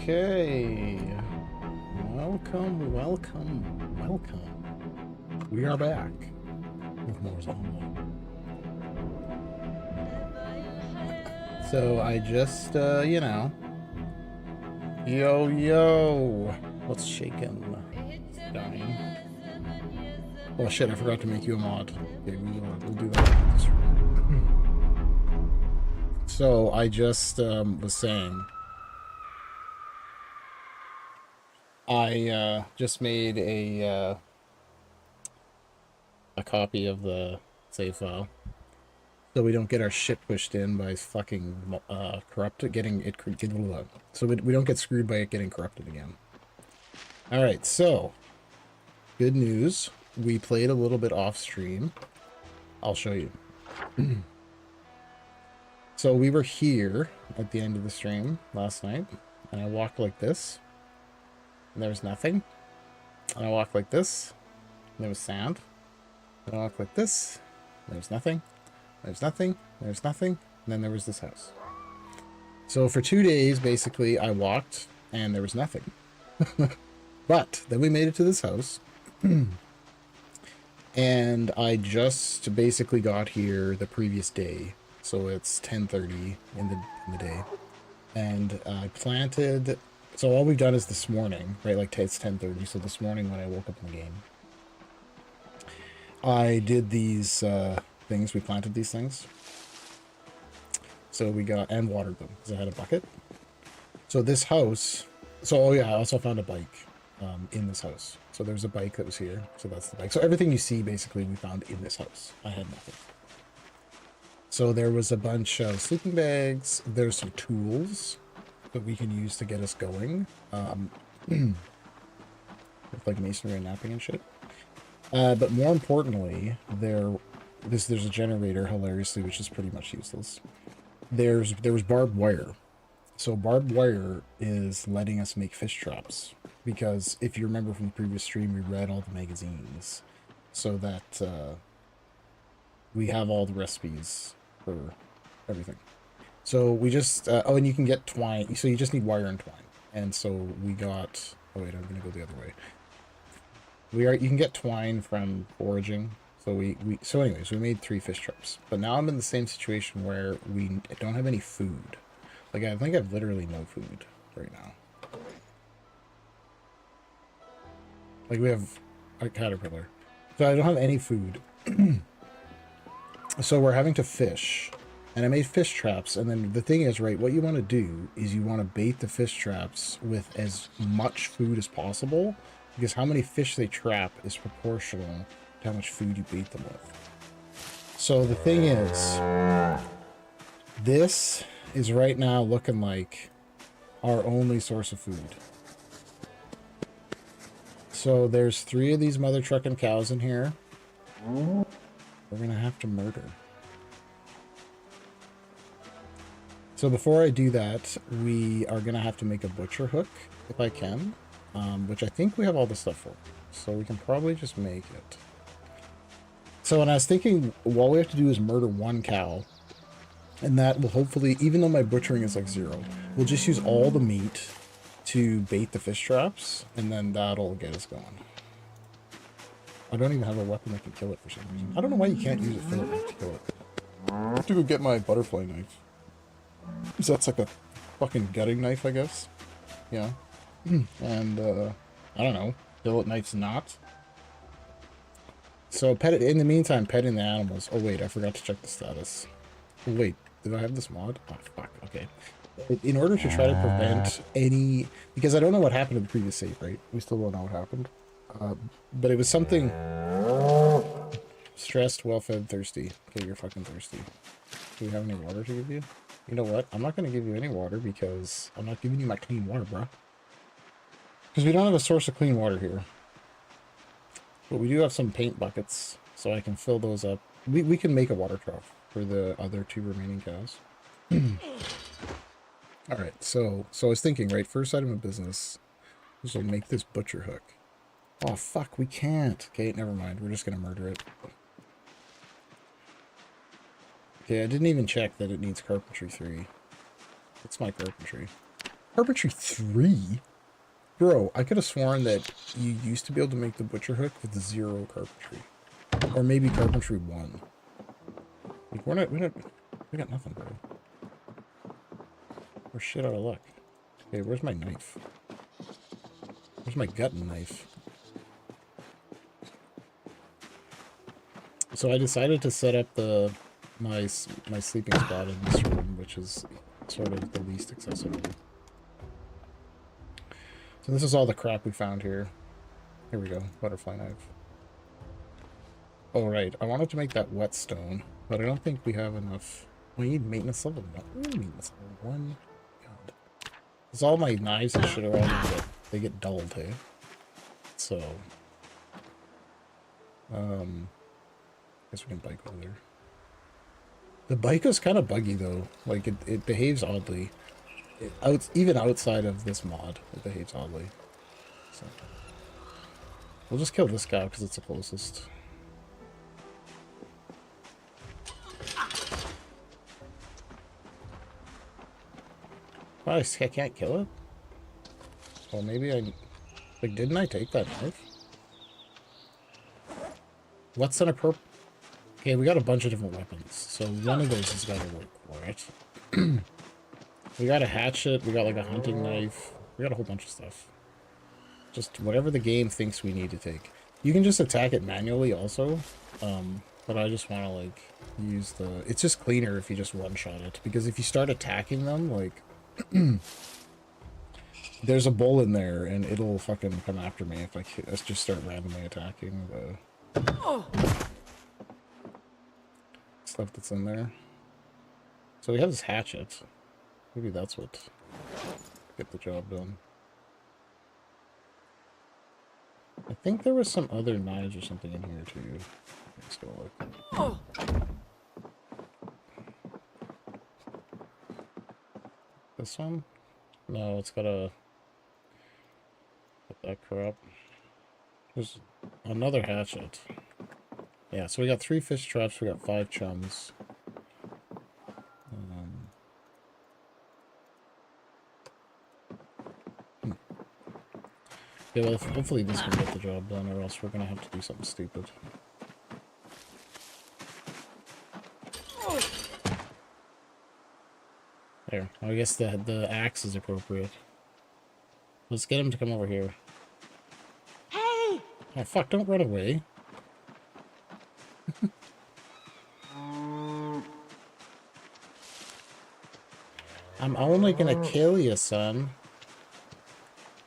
Okay. Welcome, welcome, welcome. We are back with more Zomboid. So I just, yo, what's shaking? Dying. Oh shit, I forgot to make you a mod. Okay, we'll do that. So I just was saying, I just made a copy of the save file, so we don't get our shit pushed in by fucking corrupted, getting it, so we don't get screwed by it getting corrupted again. All right, so good news. We played a little bit off stream. I'll show you. So we were here at the end of the stream last night, and I walked like this, and there was nothing. And I walked like this, and there was sand. And I walked like this, and there was nothing. There's nothing, there's nothing, and then there was this house. So for 2 days, basically, I walked, and there was nothing. But then we made it to this house, and I just basically got here the previous day. So it's 10:30 in the day, and I planted. So all we've done is this morning, right? Like it's 10:30. So this morning when I woke up in the game, I did these things. We planted these things. So we got and watered them because I had a bucket. So this house. So oh yeah, I also found a bike in this house. So there's a bike that was here. So that's the bike. So everything you see basically we found in this house. I had nothing. So there was a bunch of sleeping bags. There's some tools that we can use to get us going. With like masonry and knapping and shit. But more importantly, there's a generator, hilariously, which is pretty much useless. There was barbed wire. So barbed wire is letting us make fish traps. Because if you remember from the previous stream, we read all the magazines. So that we have all the recipes for everything. So we just, oh, and you can get twine. So you just need wire and twine. And so we got, oh wait, I'm going to go the other way. You can get twine from foraging. So so anyways, we made 3 fish traps. But now I'm in the same situation where we don't have any food. Like, I think I've literally no food right now. Like, we have a caterpillar. So I don't have any food. So we're having to fish. And I made fish traps. And then the thing is, right, what you want to do is you want to bait the fish traps with as much food as possible. Because how many fish they trap is proportional to how much food you bait them with. So the thing is, this is right now looking like our only source of food. So there's 3 of these mother trucking cows in here. We're gonna have to murder. So before I do that, we are gonna have to make a butcher hook if I can. Which I think we have all the stuff for. So we can probably just make it. So when I was thinking, all we have to do is murder 1 cow. And that will hopefully, even though my butchering is like 0, we'll just use all the meat to bait the fish traps. And then that'll get us going. I don't even have a weapon that can kill it for some reason. I don't know why you can't use it to kill it. I have to go get my butterfly knife. So that's like a fucking gutting knife, I guess. Yeah. And, I don't know, billet knife's not. So in the meantime, petting the animals. Oh wait, I forgot to check the status. Oh, wait, did I have this mod? Oh fuck, okay. In order to try to prevent any, because I don't know what happened in the previous save, right? We still don't know what happened. But it was something, stressed, well-fed, thirsty. Okay, you're fucking thirsty. Do we have any water to give you? You know what? I'm not going to give you any water because I'm not giving you my clean water, bro. Because we don't have a source of clean water here. But we do have some paint buckets, so I can fill those up. We can make a water trough for the other 2 remaining cows. Alright, so I was thinking, right, first item of business is we'll make this butcher hook. Oh, fuck, we can't. Okay, never mind. We're just going to murder it. Okay, I didn't even check that it needs carpentry 3. It's my carpentry. Carpentry 3? Bro, I could have sworn that you used to be able to make the butcher hook with 0 carpentry. Or maybe carpentry 1. Like, we got nothing, bro. We're shit out of luck. Okay, where's my knife? Where's my gutting knife? So I decided to set up my sleeping spot in this room, which is sort of the least accessible. So this is all the crap we found here. Here we go, butterfly knife. Oh right, I wanted to make that whetstone, but I don't think we have enough. We need maintenance level 1. We need maintenance level 1. God. Because all my knives and shit are all they get dulled, hey? So guess we can bike over there. The bike is kind of buggy though. Like it behaves oddly. Even outside of this mod, it behaves oddly. So we'll just kill this guy because it's the closest. Oh, I can't kill it? Well, maybe I... Like, didn't I take that knife? What's an appropriate... Okay, we got a bunch of different weapons, so one of those has got to work for it. We got a hatchet, we got like a hunting knife, we got a whole bunch of stuff. Just whatever the game thinks we need to take. You can just attack it manually also, but I just want to like use the... It's just cleaner if you just one-shot it, because if you start attacking them, like... There's a bull in there, and it'll fucking come after me if I just start randomly attacking the stuff that's in there. So we have this hatchet. Maybe that's what get the job done. I think there was some other knives or something in here too. Let's go look. This one? No, it's got a... Put that crap. There's another hatchet. Yeah, so we got 3 fish traps, we got 5 chums. Yeah, well, hopefully this can get the job done, or else we're gonna have to do something stupid. There. I guess the axe is appropriate. Let's get him to come over here. Hey! Oh fuck, don't run away. I'm only gonna kill you, son.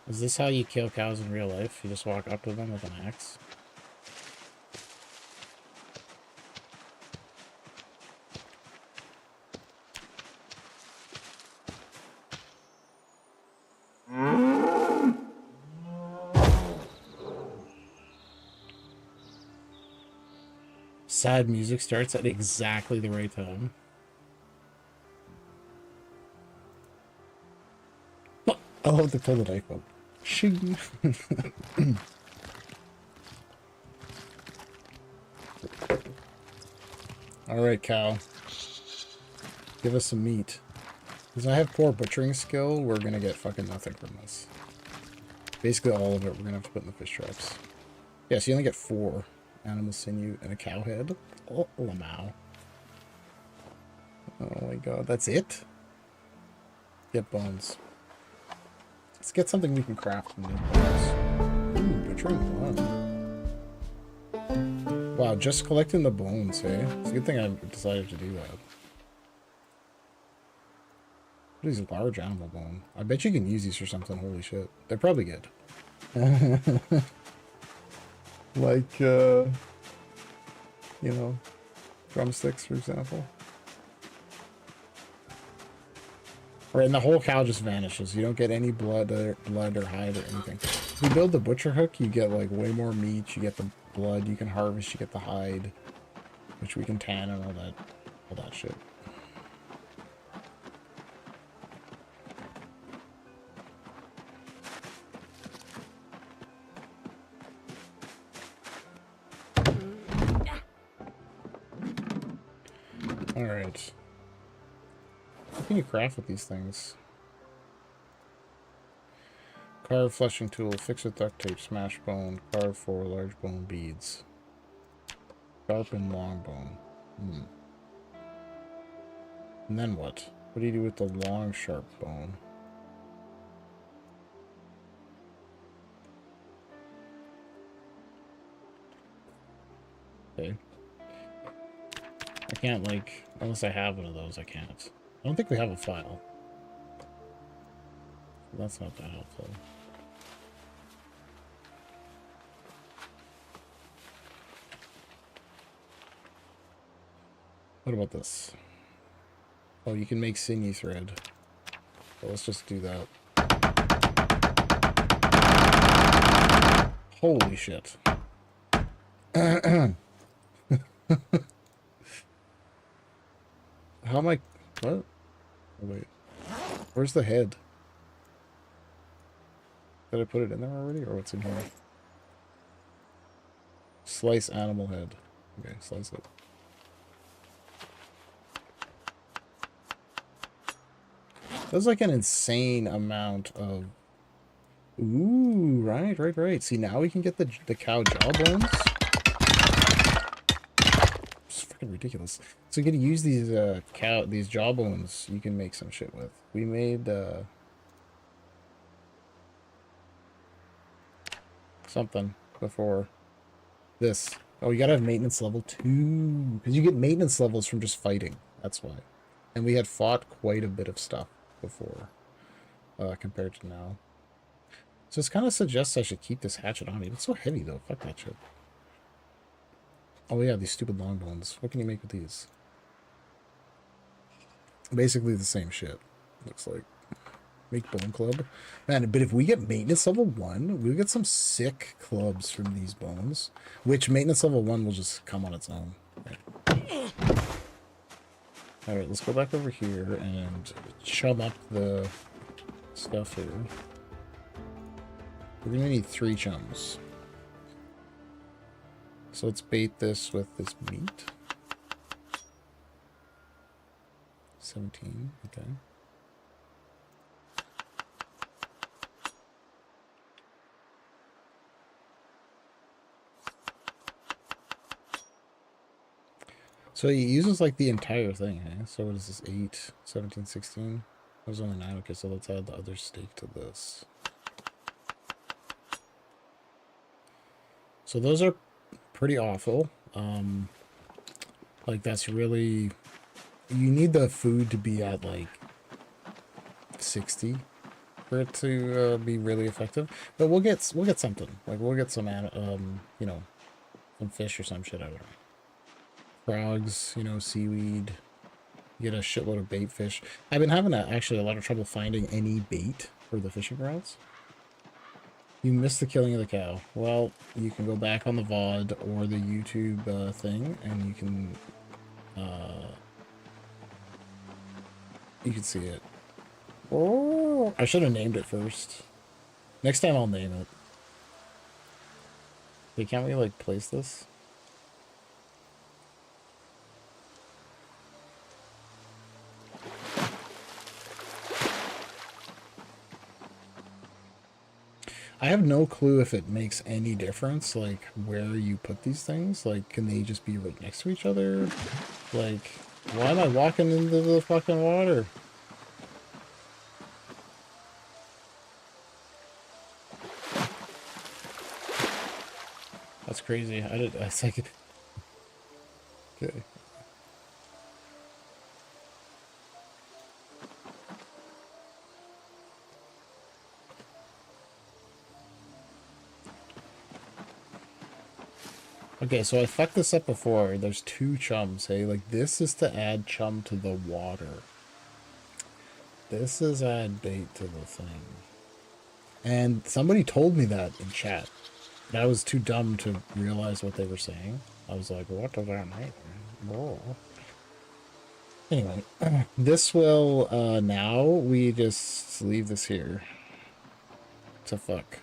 Is this how you kill cows in real life? You just walk up to them with an axe? Sad music starts at exactly the right time. I love to pull the knife up. Shing. Alright, cow. Give us some meat. Because I have poor butchering skill, we're gonna get fucking nothing from this. Basically all of it we're gonna have to put in the fish traps. Yeah, so you only get 4. Animal sinew and a cow head. Oh, lamau. Oh my god, that's it? Get bones. Let's get something we can craft from these bones. Ooh, butchering 1. Wow, just collecting the bones, hey? It's a good thing I decided to do that. What is a large animal bone? I bet you can use these for something, holy shit. They're probably good. Like, you know, drumsticks, for example. Right, and the whole cow just vanishes. You don't get any blood or hide or anything. If you build the butcher hook, you get, like, way more meat. You get the blood you can harvest. You get the hide, which we can tan and all that shit. Alright. What can you craft with these things? Carve fleshing tool, fix with duct tape, smash bone, carve 4 large bone beads. Sharpen long bone. And then what? What do you do with the long sharp bone? Okay. I can't, like, unless I have one of those, I can't. I don't think we have a file. That's not that helpful. What about this? Oh, you can make sinew thread. So let's just do that. Holy shit. How am I... What? Oh, wait. Where's the head? Did I put it in there already, or what's in here? Slice animal head. Okay, slice it. That's like an insane amount of... Ooh, right. See, now we can get the cow jawbones. It's freaking ridiculous. So you can use these these jawbones you can make some shit with. We made something before this. Oh, you gotta have maintenance level 2. Because you get maintenance levels from just fighting. That's why. And we had fought quite a bit of stuff before. Compared to now. So this kind of suggests I should keep this hatchet on me. It's so heavy though. Fuck that shit. Oh yeah, these stupid long bones. What can you make with these? Basically the same shit. Looks like. Make bone club. Man, but if we get maintenance level 1, we'll get some sick clubs from these bones. Which maintenance level 1 will just come on its own. Right. Alright, let's go back over here and chum up the stuff here. We're gonna need 3 chums. So let's bait this with this meat. 17, okay. So he uses like the entire thing, eh? So what is this? 8, 17, 16? That was only 9. Okay, so let's add the other steak to this. So those are pretty awful. Like that's really... You need the food to be at like 60 for it to be really effective. But we'll get something. Like we'll get some you know, some fish or some shit out of it. Frogs, you know, seaweed. Get a shitload of bait fish. I've been having actually a lot of trouble finding any bait for the fishing routes. You missed the killing of the cow. Well, you can go back on the VOD or the YouTube thing, and you can see it. Oh, I should have named it first. Next time I'll name it. Hey, can't we like place this? I have no clue if it makes any difference, like, where you put these things. Like, can they just be right next to each other? Like, why am I walking into the fucking water? That's crazy. I think it... Okay. Okay, so I fucked this up before. There's 2 chums, hey? Like, this is to add chum to the water. This is add bait to the thing. And somebody told me that in chat. And I was too dumb to realize what they were saying. I was like, what does that mean? Oh. Anyway, this will, now we just leave this here. To fuck.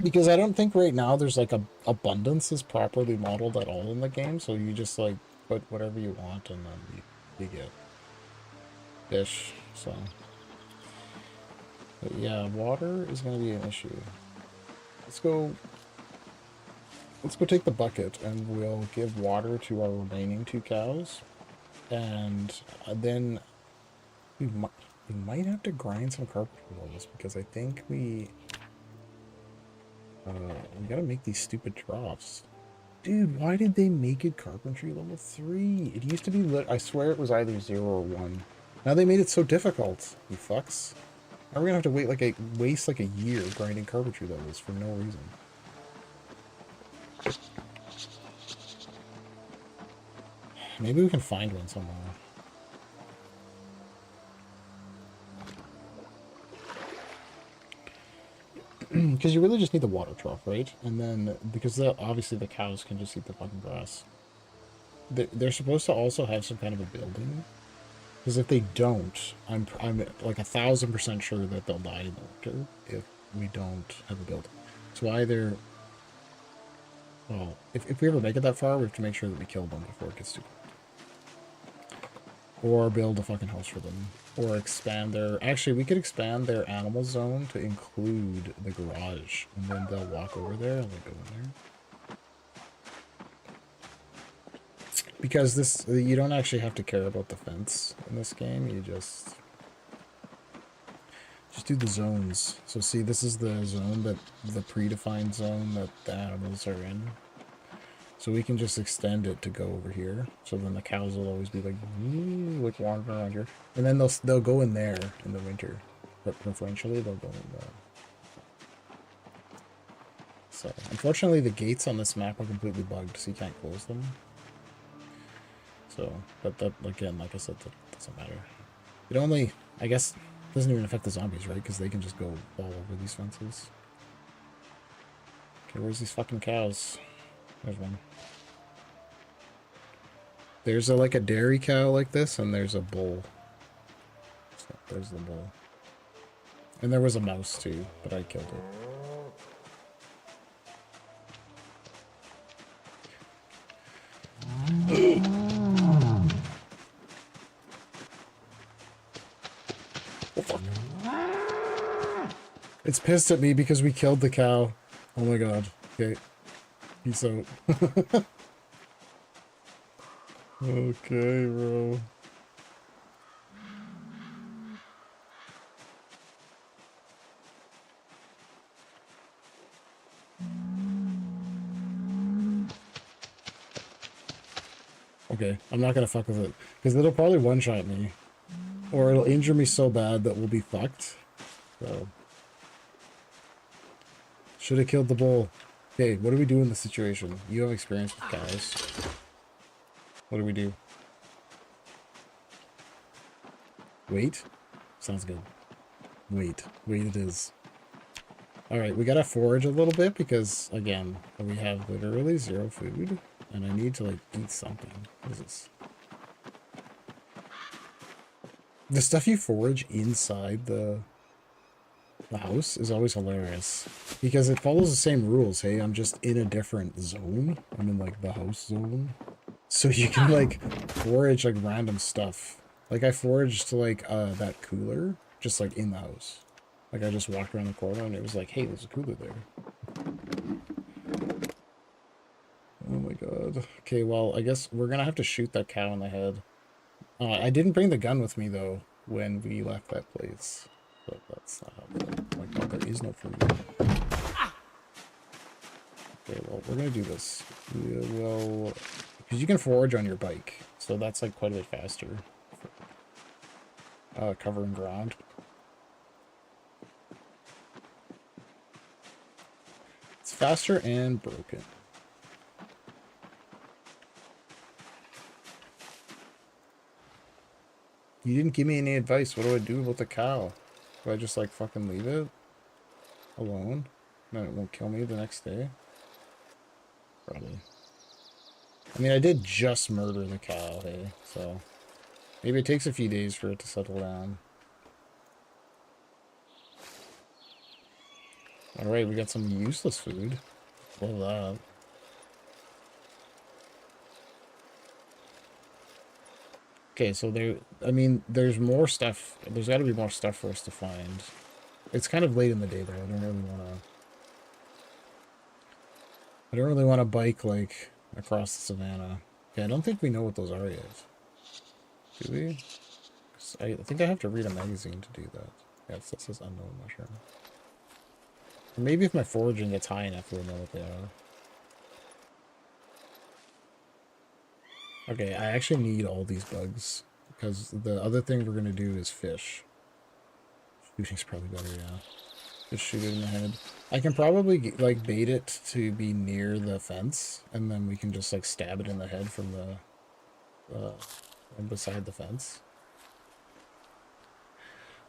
Because I don't think right now there's like abundance is properly modeled at all in the game, so you just like put whatever you want and then you get fish. So But yeah, water is going to be an issue. Let's go... Let's go take the bucket, and we'll give water to our remaining 2 cows. And then we might have to grind some carpentry levels, because I think we gotta make these stupid troughs. Dude, why did they make it carpentry level 3? It used to be I swear it was either 0 or 1. Now they made it so difficult, you fucks. Now we're gonna have to waste like a year grinding carpentry levels for no reason. Maybe we can find one somewhere. Because you really just need the water trough, right? And then, because obviously the cows can just eat the fucking grass. They're supposed to also have some kind of a building. Because if they don't, I'm like 1,000% sure that they'll die in the winter if we don't have a building. So either... Well, if we ever make it that far, we have to make sure that we kill them before it gets too cold. Or build a fucking house for them. Or expand their... Actually, we could expand their animal zone to include the garage. And then they'll walk over there and they'll go in there. Because this... You don't actually have to care about the fence in this game. You just do the zones. So see, this is the zone that... The predefined zone that the animals are in. So we can just extend it to go over here. So then the cows will always be like wandering around here. And then they'll go in there in the winter. But preferentially they'll go in there. So unfortunately the gates on this map are completely bugged, so you can't close them. So but that again, like I said, that doesn't matter. It only, I guess, doesn't even affect the zombies, right? Because they can just go all over these fences. Okay, where's these fucking cows? There's one. There's like a dairy cow like this, and there's a bull. So there's the bull. And there was a mouse too, but I killed it. Oh, fuck. It's pissed at me because we killed the cow. Oh my god. Okay. Peace out. Okay, bro. Okay, I'm not gonna fuck with it. Because it'll probably one-shot me. Or it'll injure me so bad that we'll be fucked. So. Should have killed the bull. Okay, what do we do in this situation? You have experience with cows. What do we do? Wait? Sounds good. Wait. Wait it is. Alright, we gotta forage a little bit because, again, we have literally 0 food. And I need to, like, eat something. What is this? The stuff you forage inside the house is always hilarious. Because it follows the same rules, hey? I'm just in a different zone. I'm in, like, the house zone. So you can, like, forage, like, random stuff. Like, I foraged, like, that cooler, just, like, in the house. Like, I just walked around the corner and it was like, hey, there's a cooler there. Oh my god. Okay, well, I guess we're gonna have to shoot that cow in the head. I didn't bring the gun with me, though, when we left that place. But that's not helpful. Oh my god, there is no food. Okay, well, we're gonna do this. We will... Because you can forage on your bike, so that's, like, quite a bit faster. Covering ground. It's faster and broken. You didn't give me any advice. What do I do about the cow? Do I just, like, fucking leave it alone? Then it won't kill me the next day? Probably. I mean, I did just murder the cow, hey? So, maybe it takes a few days for it to settle down. Alright, we got some useless food. Love that. Okay, so I mean, there's more stuff. There's got to be more stuff for us to find. It's kind of late in the day though. I don't really want to bike like across the savannah. Okay, I don't think we know what those are yet. Do we? 'Cause I think I have to read a magazine to do that. Yes, that says unknown mushroom. Maybe if my foraging gets high enough, we'll know what they are. Okay, I actually need all these bugs because the other thing we're gonna do is fish. Shooting's probably better, yeah. Just shoot it in the head. I can probably like bait it to be near the fence, and then we can just like stab it in the head from from beside the fence.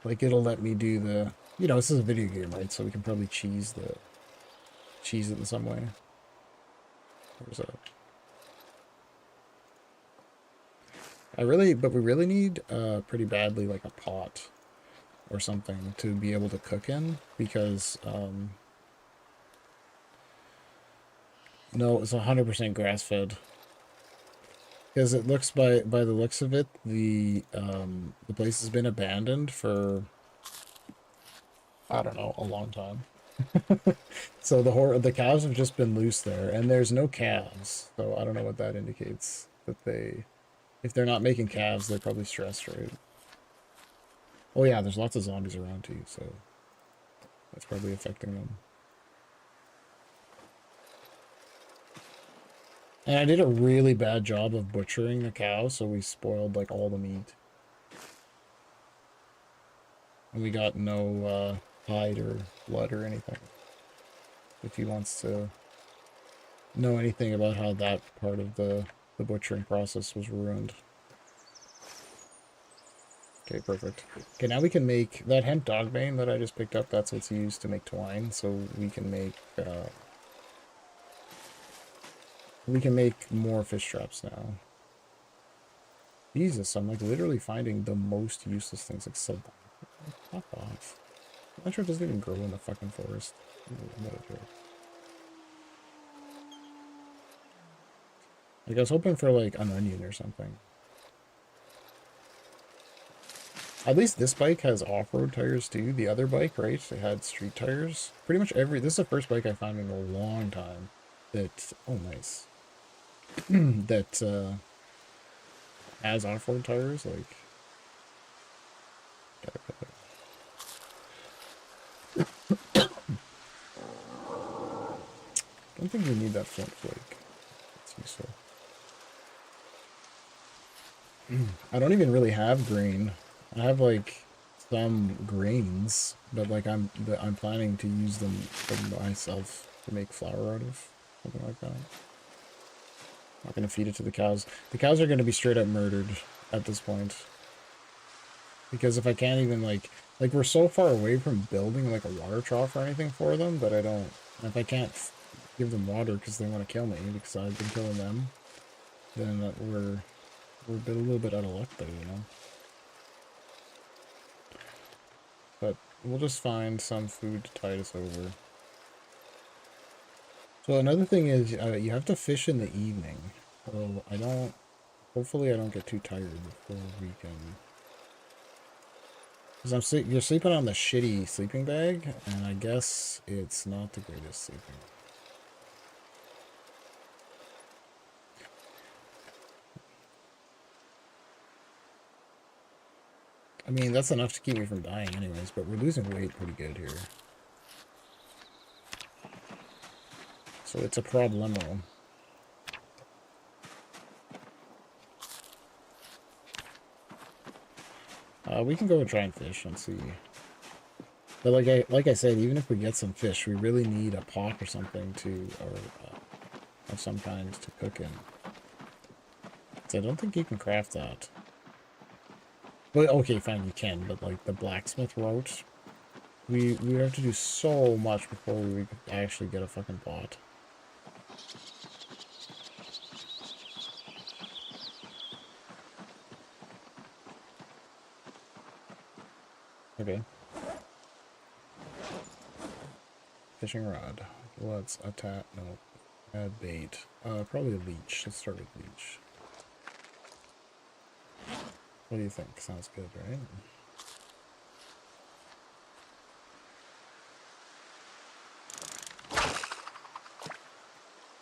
Like it'll let me do the, this is a video game, right? So we can probably cheese it in some way. Where's that? But we really need pretty badly like a pot or something to be able to cook in because no, it's 100% grass fed. Because it looks by the looks of it, the place has been abandoned for I don't know, a long time. So the cows have just been loose there, and there's no calves. So I don't know what that indicates. That if they're not making calves, they're probably stressed, right? Oh yeah, there's lots of zombies around too, so that's probably affecting them. And I did a really bad job of butchering the cow, so we spoiled like all the meat. And we got no hide or blood or anything. If he wants to know anything about how that part of the butchering process was ruined. Okay, perfect. Okay, now we can make that hemp dog bane that I just picked up. That's what's used to make twine, so we can make more fish traps now. Jesus, I'm like literally finding the most useless things like sub. Fuck off. I'm not sure it doesn't even grow in the fucking forest. What a joke. Like I was hoping for like an onion or something. At least this bike has off-road tires too. The other bike, right, it had street tires. Pretty much this is the first bike I found in a long time that, oh nice, that has off-road tires, like, I don't think we need that front flake. It's useful. I don't even really have grain. I have like some grains, but like I'm planning to use them for myself to make flour out of, something like that. Not gonna feed it to the cows. The cows are gonna be straight up murdered at this point. Because if I can't even like we're so far away from building like a water trough or anything for them that I don't, if I can't give them water because they want to kill me because I've been killing them, then we're a little bit out of luck there, you know. But we'll just find some food to tide us over. So another thing is you have to fish in the evening. So hopefully I don't get too tired before we can. Because you're sleeping on the shitty sleeping bag, and I guess it's not the greatest sleeping. I mean, that's enough to keep me from dying anyways, but we're losing weight pretty good here. So it's a problemo. We can go and try and fish and see. But like I said, even if we get some fish, we really need a pot or something of some kind to cook in. So I don't think you can craft that. Well, okay, fine, you can, but like the blacksmith route, we would have to do so much before we could actually get a fucking pot. Okay. Fishing rod. Let's attack. No. Add bait. Probably a leech. Let's start with leech. What do you think? Sounds good, right?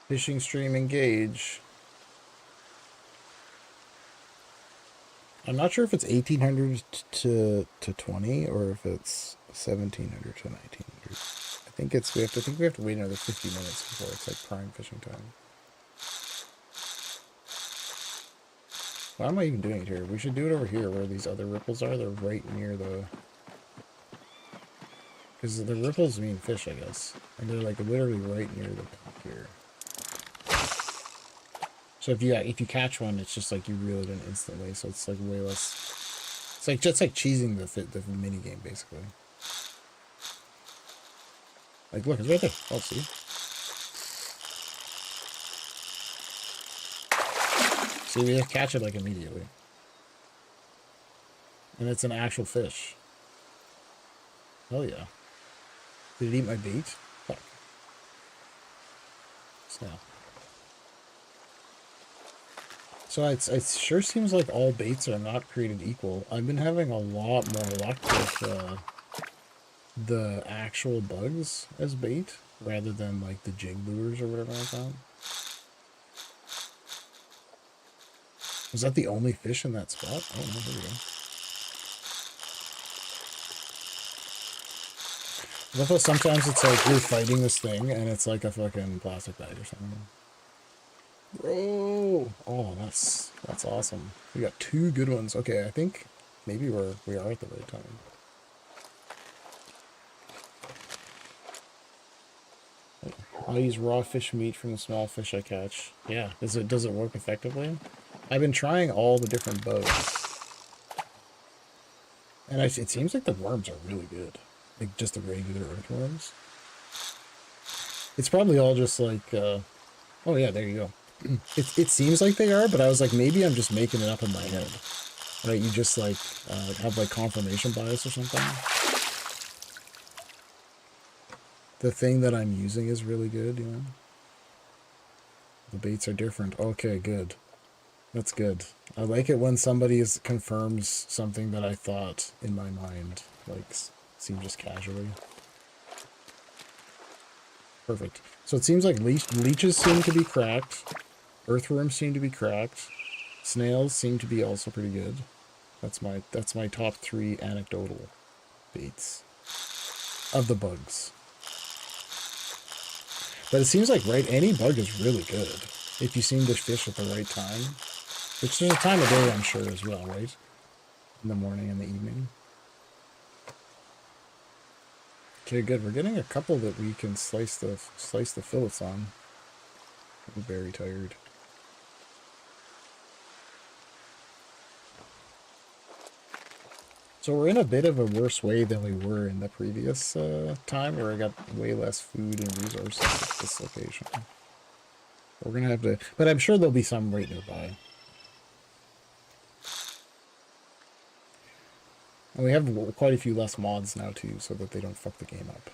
Fishing stream engage. I'm not sure if it's 1800 to 20 or if it's 1700 to 1900. I think we have to wait another 50 minutes before it's like prime fishing time. Why am I even doing it here? We should do it over here where these other ripples are. They're right near the... Because the ripples mean fish, I guess. And they're like literally right near the bank here. So if you catch one, it's just like you reel it in instantly. So it's like way less... It's like just like cheesing the mini game, basically. Like, look, it's right there. Oh, see? See, we just catch it like immediately. And it's an actual fish. Hell yeah. Did it eat my bait? Fuck. Snap. So it sure seems like all baits are not created equal. I've been having a lot more luck with the actual bugs as bait rather than like the jig lures or whatever like that. Was that the only fish in that spot? Oh no, here we go. I thought sometimes it's like you're fighting this thing and it's like a fucking plastic bag or something. Bro! Oh, that's awesome. We got 2 good ones. Okay, I think maybe we are at the right time. I'll use raw fish meat from the small fish I catch. Yeah, does it work effectively? I've been trying all the different boats. And it seems like the worms are really good. Like just the regular earthworms. It's probably all just like, oh yeah, there you go. It seems like they are, but I was like, maybe I'm just making it up in my head. Right, you just like have like confirmation bias or something. The thing that I'm using is really good, you know? The baits are different. Okay, good. That's good. I like it when somebody confirms something that I thought in my mind, like, seemed just casually. Perfect. So it seems like leeches seem to be cracked. Earthworms seem to be cracked. Snails seem to be also pretty good. That's my top 3 anecdotal baits of the bugs. But it seems like any bug is really good if you seem to fish at the right time. Which there's a time of day, I'm sure, as well, right? In the morning and the evening. Okay, good. We're getting a couple that we can slice the fillets on. I'm very tired. So we're in a bit of a worse way than we were in the previous time, where I got way less food and resources at this location. We're gonna have to, but I'm sure there'll be some right nearby. And we have quite a few less mods now too, so that they don't fuck the game up.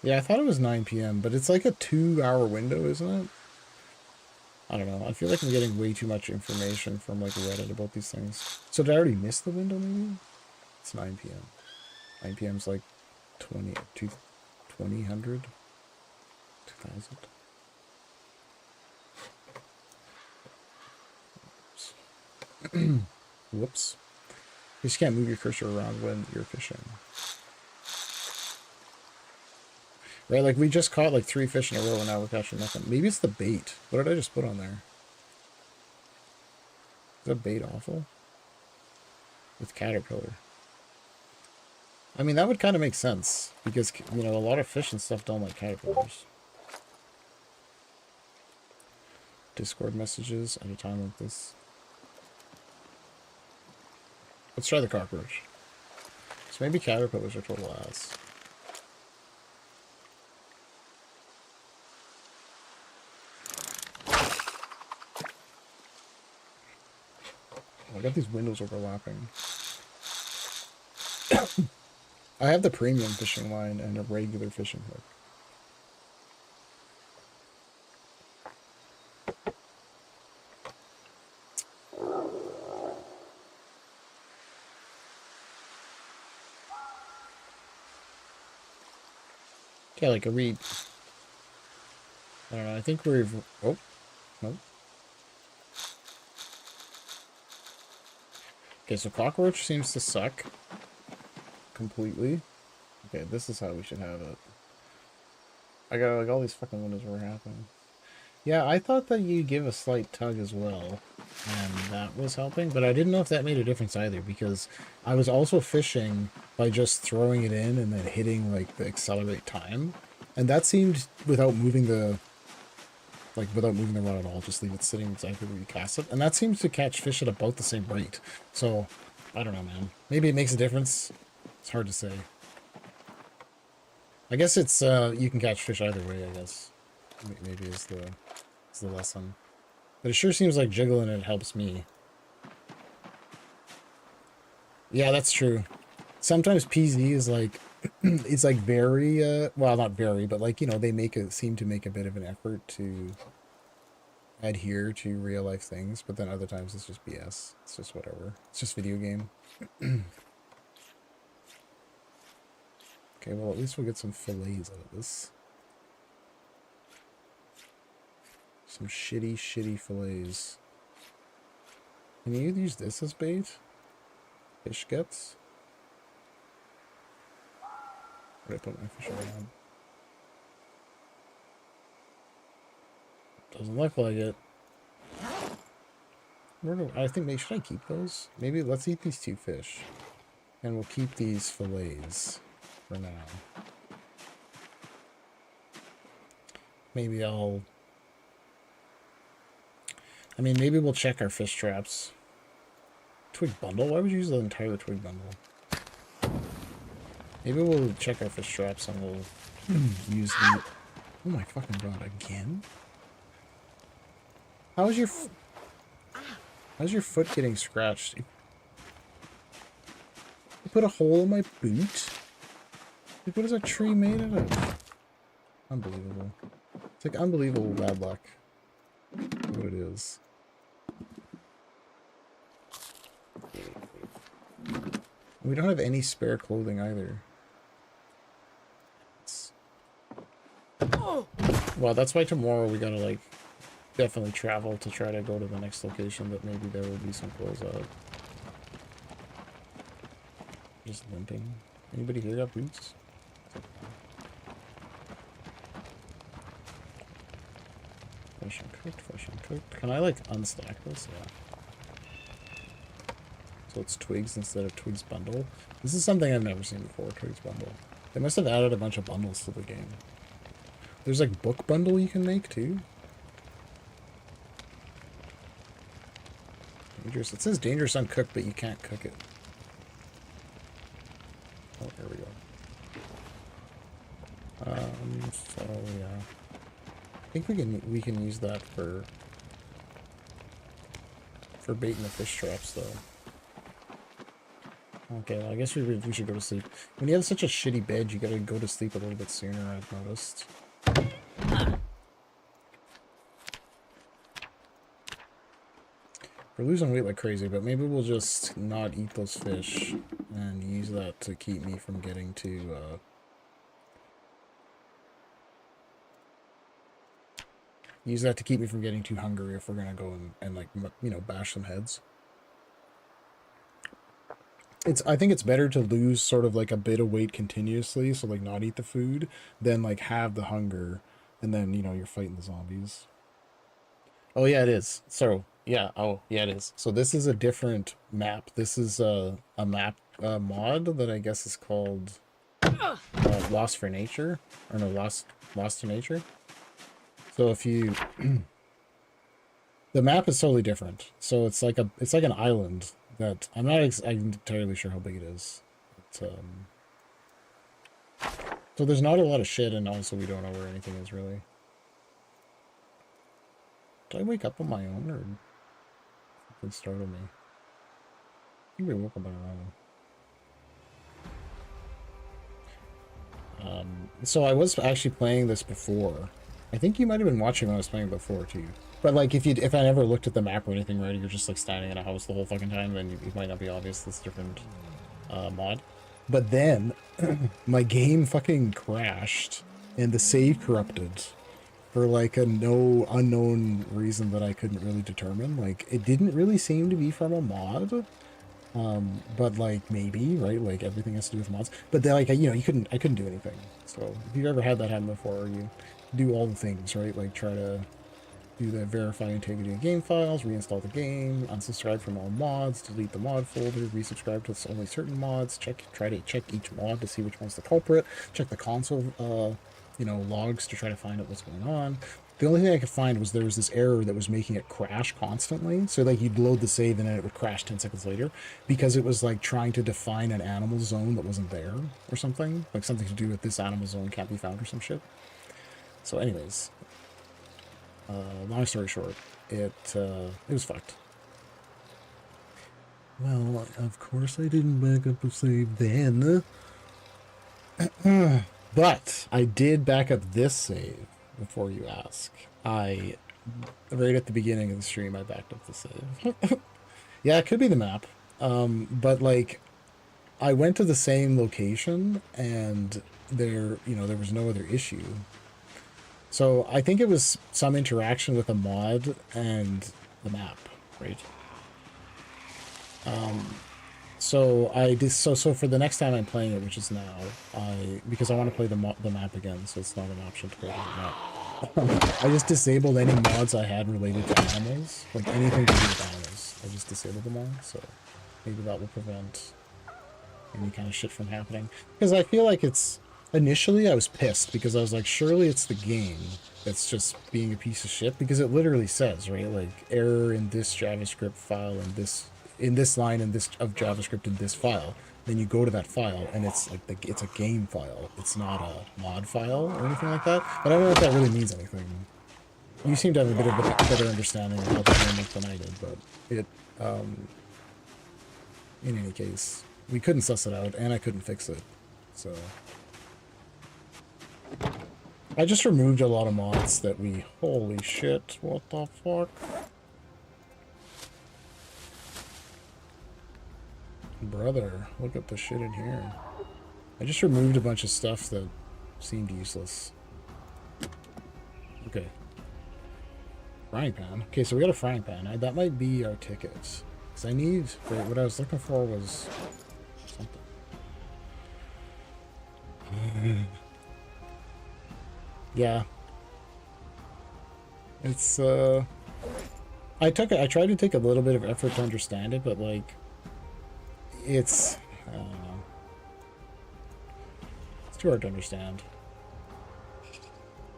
Yeah, I thought it was 9 p.m., but it's like a 2-hour window, isn't it? I don't know. I feel like I'm getting way too much information from like Reddit about these things. So did I already miss the window maybe? It's 9 p.m. 9 p.m. is like 2000. Whoops. You just can't move your cursor around when you're fishing. Right, like we just caught like 3 fish in a row and now we're catching nothing. Maybe it's the bait. What did I just put on there? Is that bait awful? With caterpillar. I mean, that would kind of make sense because, you know, a lot of fish and stuff don't like caterpillars. Discord messages at a time like this. Let's try the cockroach. So maybe caterpillars are total ass. Oh, I got these windows overlapping. I have the premium fishing line and a regular fishing hook. Yeah, like a reed. I don't know. I think we've. Oh, no. Okay, so cockroach seems to suck completely. Okay, this is how we should have it. I got like all these fucking windows were happening. Yeah, I thought that you give a slight tug as well, and that was helping, but I didn't know if that made a difference either, because I was also fishing by just throwing it in and then hitting, like, the accelerate time, and that seemed, without moving the rod at all, just leave it sitting exactly where you cast it, and that seems to catch fish at about the same rate, so, I don't know, man. Maybe it makes a difference. It's hard to say. I guess it's, you can catch fish either way, I guess. Maybe is the lesson. But it sure seems like jiggling it helps me. Yeah, that's true. Sometimes PZ is like, it's like very, well, not very, but like, you know, they seem to make a bit of an effort to adhere to real life things, but then other times it's just BS. It's just whatever. It's just video game. Okay, well, at least we'll get some fillets out of this. Some shitty fillets. Can you use this as bait? Fish guts? Where did I put my fish around? Doesn't look like it. I think maybe should I keep those? Maybe let's eat these 2 fish. And we'll keep these fillets for now. Maybe maybe we'll check our fish traps. Twig bundle? Why would you use the entire twig bundle? Maybe we'll check our fish traps and we'll use the... Oh my fucking god, again? How's your foot getting scratched? You put a hole in my boot? Like, what is a tree made out of? Unbelievable. It's like unbelievable bad luck. What it is. We don't have any spare clothing either. Well, that's why tomorrow we gotta, like, definitely travel to try to go to the next location, but maybe there will be some clothes out. Just limping. Anybody here got boots? Fresh and cooked. Can I, like, unstack this? Yeah. So it's twigs instead of twigs bundle. This is something I've never seen before, twigs bundle. They must have added a bunch of bundles to the game. There's like book bundle you can make too. Dangerous. It says dangerous uncooked, but you can't cook it. Oh, there we go. So yeah. I think we can use that for baiting the fish traps though. Okay, well, I guess we should go to sleep. When you have such a shitty bed, you gotta go to sleep a little bit sooner, I've noticed. We're losing weight like crazy, but maybe we'll just not eat those fish and use that to keep me from getting to, use that to keep me from getting too hungry if we're gonna go and like, you know, bash some heads. I think it's better to lose sort of like a bit of weight continuously, so like not eat the food, than like have the hunger, and then, you know, you're fighting the zombies. Oh yeah, it is. So, yeah, oh yeah, it is. So this is a different map. This is a map mod that I guess is called Lost for Nature, or no, Lost to Nature. So if you... the map is totally different. So it's like an island that I'm not entirely sure how big it is. But, so there's not a lot of shit, and also we don't know where anything is really. Did I wake up on my own, or something startled me? I think we woke up on our own. So I was actually playing this before. I think you might have been watching when I was playing before too. But like, if I never looked at the map or anything, right, you're just like standing in a house the whole fucking time, then it might not be obvious this different mod. But then my game fucking crashed and the save corrupted for like a no unknown reason that I couldn't really determine. Like it didn't really seem to be from a mod, but like maybe, right? Like everything has to do with mods. But they like you know I couldn't do anything. So if you've ever had that happen before, you do all the things, right? Like try to do the verify integrity of game files, reinstall the game, unsubscribe from all mods, delete the mod folder, resubscribe to only certain mods, try to check each mod to see which one's the culprit, check the console, you know, logs to try to find out what's going on. The only thing I could find was there was this error that was making it crash constantly. So like you'd load the save and then it would crash 10 seconds later because it was like trying to define an animal zone that wasn't there or something. Like something to do with this animal zone can't be found or some shit. So anyways, long story short, it was fucked. Well, of course I didn't back up a save then. But I did back up this save before you ask. Right at the beginning of the stream, I backed up the save. Yeah, it could be the map. But like, I went to the same location and there was no other issue. So I think it was some interaction with a mod and the map, right? So I did so for the next time I'm playing it, which is now, because I want to play the map again, so it's not an option to play the map. I just disabled any mods I had related to animals, like anything to do with animals. I just disabled them all, so maybe that will prevent any kind of shit from happening. Because I feel like it's initially I was pissed because I was like, surely it's the game that's just being a piece of shit, because it literally says, right, like error in this JavaScript file in this line in this of JavaScript in this file. Then you go to that file and it's like it's a game file. It's not a mod file or anything like that. But I don't know if that really means anything. You seem to have a bit of a better understanding of how the game works than I did, but it in any case, we couldn't suss it out and I couldn't fix it. So I just removed a lot of mods that holy shit, what the fuck? Brother, look at the shit in here. I just removed a bunch of stuff that seemed useless. Okay. Frying pan. Okay, so we got a frying pan. That might be our ticket. Because I need... Wait, what I was looking for was... something. Yeah. It's, I tried to take a little bit of effort to understand it, but, like... It's... I don't know. It's too hard to understand.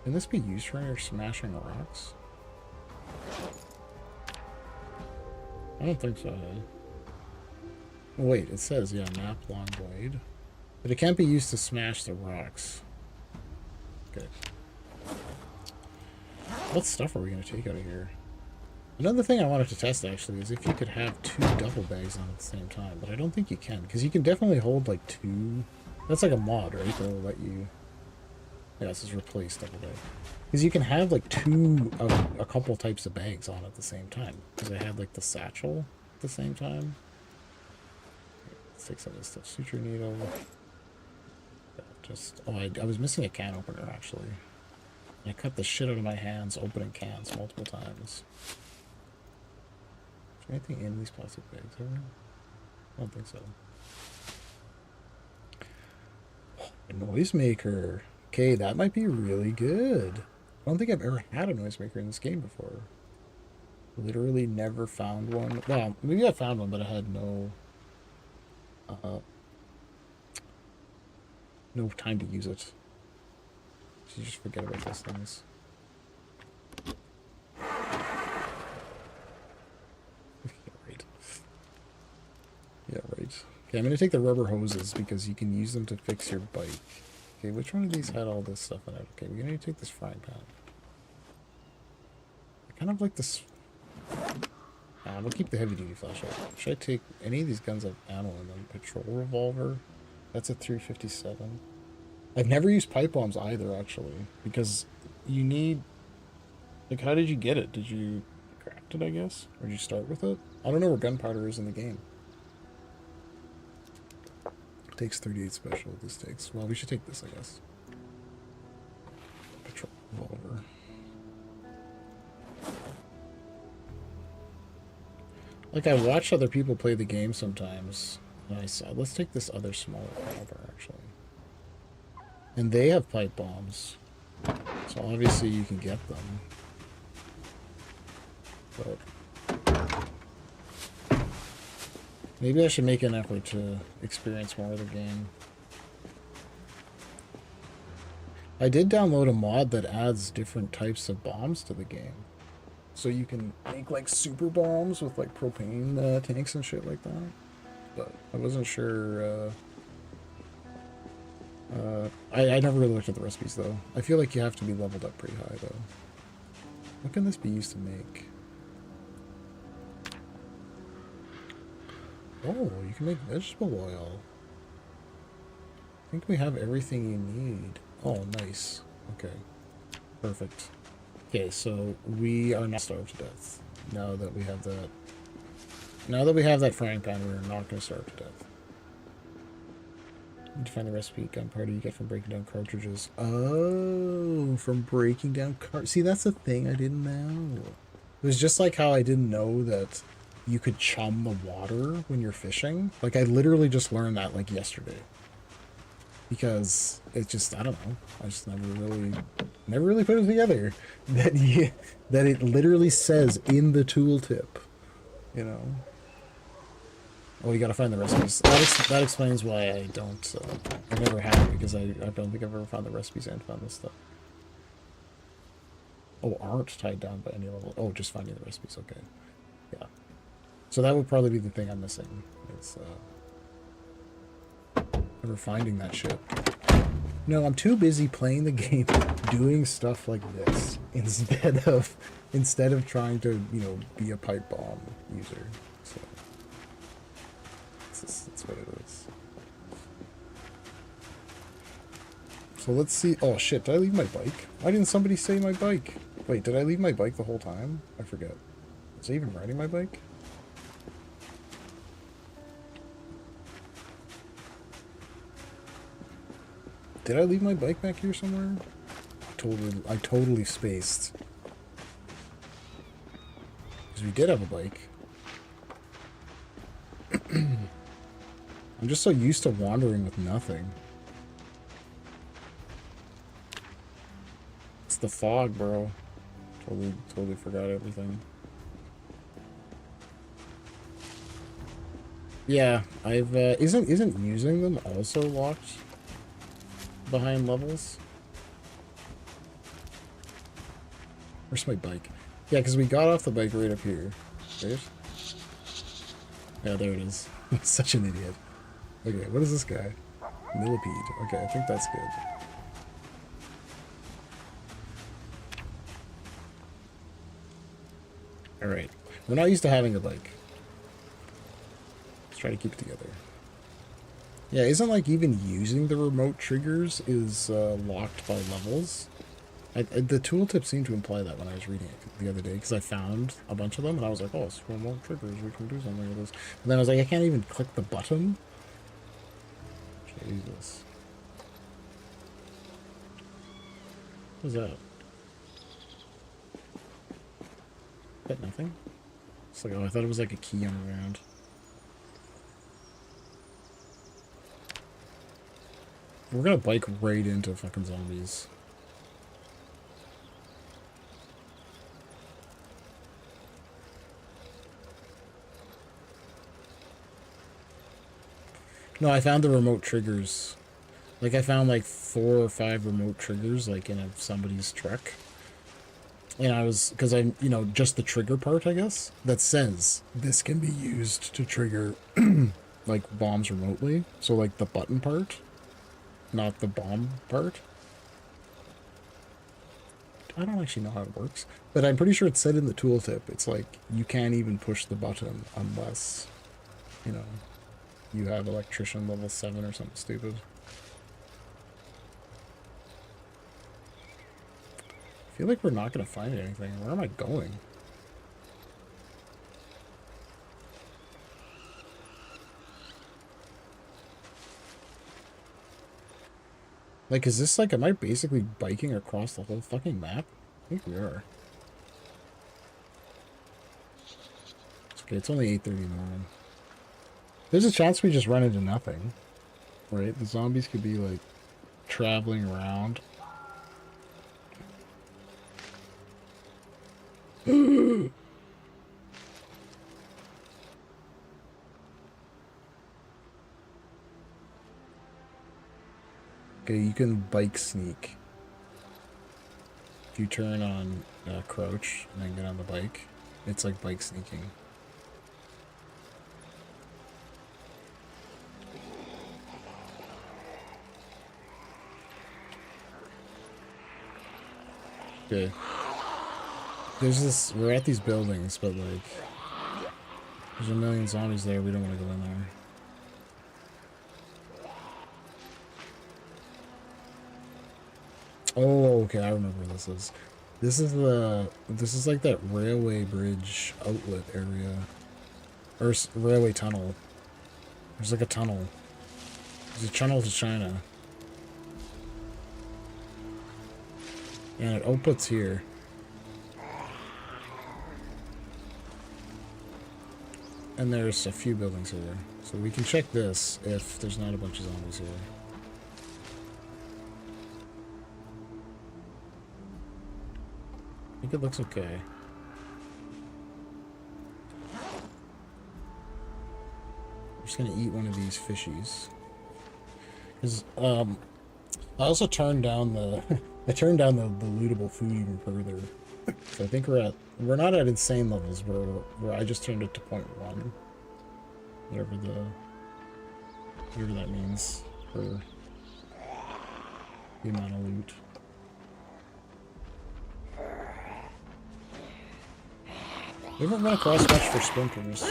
Can this be used for smashing rocks? I don't think so. Wait, it says, yeah, map long blade. But it can't be used to smash the rocks. Okay. What stuff are we going to take out of here? Another thing I wanted to test, actually, is if you could have 2 duffel bags on at the same time. But I don't think you can, because you can definitely hold, like, 2... That's like a mod, right? That'll let you... Yeah, this is replace double bag. Because you can have, like, 2 of a couple types of bags on at the same time. Because I had, like, the satchel at the same time. Let's take some of this stuff. Suture needle. Just... Oh, I was missing a can opener, actually. I cut the shit out of my hands opening cans multiple times. Is there anything in these plastic bags? I don't think so. A noisemaker. Okay, that might be really good. I don't think I've ever had a noisemaker in this game before. Literally never found one. Well, maybe I found one, but I had no time to use it. So you just forget about those things. Yeah, right. Okay, I'm going to take the rubber hoses because you can use them to fix your bike. Okay, which one of these had all this stuff in it? Okay, we're going to take this frying pan. I kind of like this... we'll keep the heavy-duty flashlight. Should I take any of these guns have ammo in them? Patrol revolver. That's a 357. I've never used pipe bombs either, actually. Because you need... Like, how did you get it? Did you craft it, I guess? Or did you start with it? I don't know where gunpowder is in the game. Takes 38 special. This takes... Well, we should take this, I guess. Revolver. Like, I watch other people play the game sometimes, and I saw, let's take this other smaller revolver, actually. And they have pipe bombs, so obviously you can get them. But maybe I should make an effort to experience more of the game. I did download a mod that adds different types of bombs to the game. So you can make like super bombs with like propane tanks and shit like that. But I wasn't sure. I never really looked at the recipes though. I feel like you have to be leveled up pretty high though. What can this be used to make? Oh, you can make vegetable oil. I think we have everything you need. Oh, nice. Okay. Perfect. Okay, so we are not starved to death. Now that we have that... Now that we have that frying pan, we're not going to starve to death. Need to find the recipe gunpowder you get from breaking down cartridges. Oh, from breaking down See, that's the thing I didn't know. It was just like how I didn't know that you could chum the water when you're fishing. Like, I literally just learned that, like, yesterday. Because it just, I don't know. I just never really put it together. That it literally says in the tooltip, you know. Oh, you gotta find the recipes. That explains why I don't, I've never had it, because I don't think I've ever found the recipes and found this stuff. Oh, aren't tied down by any level. Oh, just finding the recipes, okay. Yeah. So that would probably be the thing I'm missing, is, ever finding that shit. No, I'm too busy playing the game, doing stuff like this, instead of trying to, you know, be a pipe bomb user. So that's what it is. So let's see. Oh shit! Did I leave my bike? Why didn't somebody say my bike? Wait, did I leave my bike the whole time? I forget. Was I even riding my bike? Did I leave my bike back here somewhere? I totally spaced. Because we did have a bike. I'm just so used to wandering with nothing. It's the fog, bro. Totally forgot everything. Yeah, I've isn't using them also locked behind levels? Where's my bike? Yeah, because we got off the bike right up here. Right? Yeah, there it is. I'm such an idiot. Okay, what is this guy? Millipede. Okay, I think that's good. Alright. We're not used to having a bike. Let's try to keep it together. Yeah, isn't like even using the remote triggers is locked by levels? The tooltip seemed to imply that when I was reading it the other day, because I found a bunch of them, and I was like, oh, it's remote triggers, we can do something with this. And then I was like, I can't even click the button? Jesus. What is that? Is that nothing? It's like, oh, I thought it was like a key on the ground. We're gonna bike right into fucking zombies. No, I found the remote triggers. Like, I found like 4 or 5 remote triggers, like, in somebody's truck. And I was, because I'm, you know, just the trigger part, I guess, that says this can be used to trigger, like, bombs remotely. So, like, the button part, not the bomb part. I don't actually know how it works, but I'm pretty sure it said in the tooltip, it's like, you can't even push the button unless, you know, you have electrician level 7 or something stupid. I feel like we're not going to find anything. Where am I going? Like, is this like, am I basically biking across the whole fucking map? I think we are. Okay, it's only 8:39. There's a chance we just run into nothing, right? The zombies could be like traveling around. Okay, you can bike sneak. If you turn on crouch and then get on the bike, it's like bike sneaking. Okay. There's this, we're at these buildings, but like, there's a million zombies there, we don't want to go in there. Oh, okay, I remember where this is. This is like that railway bridge outlet area. Or railway tunnel. There's like a tunnel. There's a tunnel to China. And it outputs here. And there's a few buildings here. So we can check this if there's not a bunch of zombies here. I think it looks okay. I'm just gonna eat one of these fishies. Because, I also turned down the... I turned down the lootable food even further. So I think we're not at insane levels, where I just turned it to 0.1. Whatever that means for the amount of loot. We haven't run across much for splinters.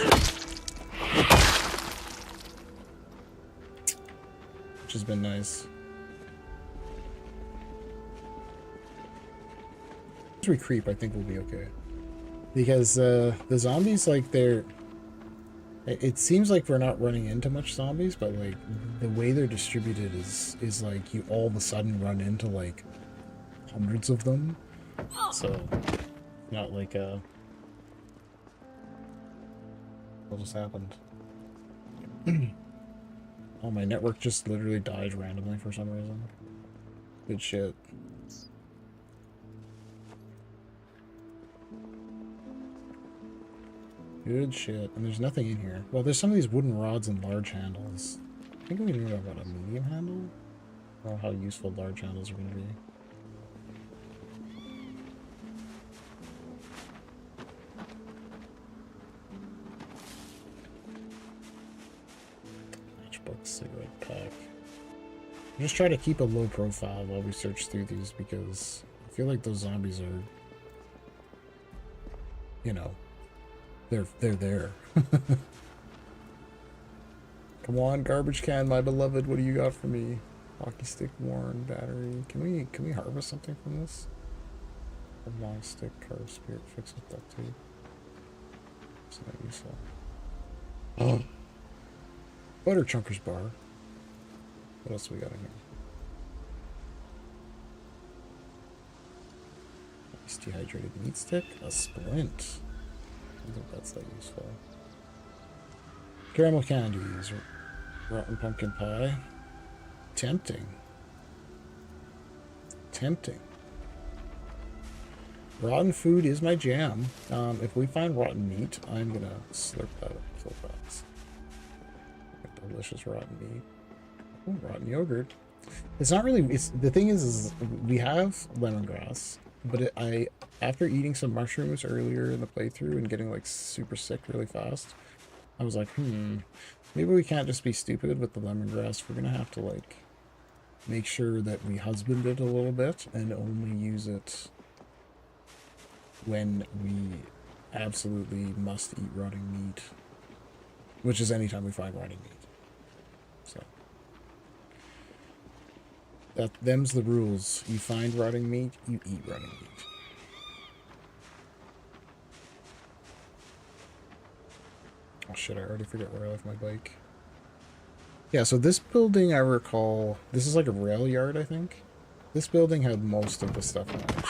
Which has been nice. As we creep, I think we'll be okay. Because the zombies, like, it seems like we're not running into much zombies, but like the way they're distributed is like you all of a sudden run into like hundreds of them. So not like what just happened? Oh, my network just literally died randomly for some reason. Good shit. Good shit. And there's nothing in here. Well, there's some of these wooden rods and large handles. I think we know about a medium handle? Or how useful large handles are going to be. Matchbook cigarette pack. I'm just trying to keep a low profile while we search through these because I feel like those zombies are, you know, they're there. Come on, garbage can, my beloved. What do you got for me? Hockey stick, worn, battery. Can we harvest something from this? A long stick, carved spirit, fixed with duct tape. It's not useful. Oh. Butter chunkers bar. What else do we got in here? Nice dehydrated meat stick. A splint. I don't think that's that useful. Caramel candies. Rotten pumpkin pie. Tempting. Tempting. Rotten food is my jam. If we find rotten meat, I'm gonna slurp that up so fast. Delicious rotten meat. Ooh, rotten yogurt. It's not really. It's the thing is we have lemongrass, but after eating some mushrooms earlier in the playthrough and getting like super sick really fast, I was like, maybe we can't just be stupid with the lemongrass. We're gonna have to like make sure that we husband it a little bit and only use it when we absolutely must eat rotting meat, which is anytime we find rotting meat. So them's the rules. You find rotting meat, you eat rotting meat. Oh shit, I already forget where I left my bike. Yeah, so this building, I recall, this is like a rail yard, I think. This building had most of the stuff in it.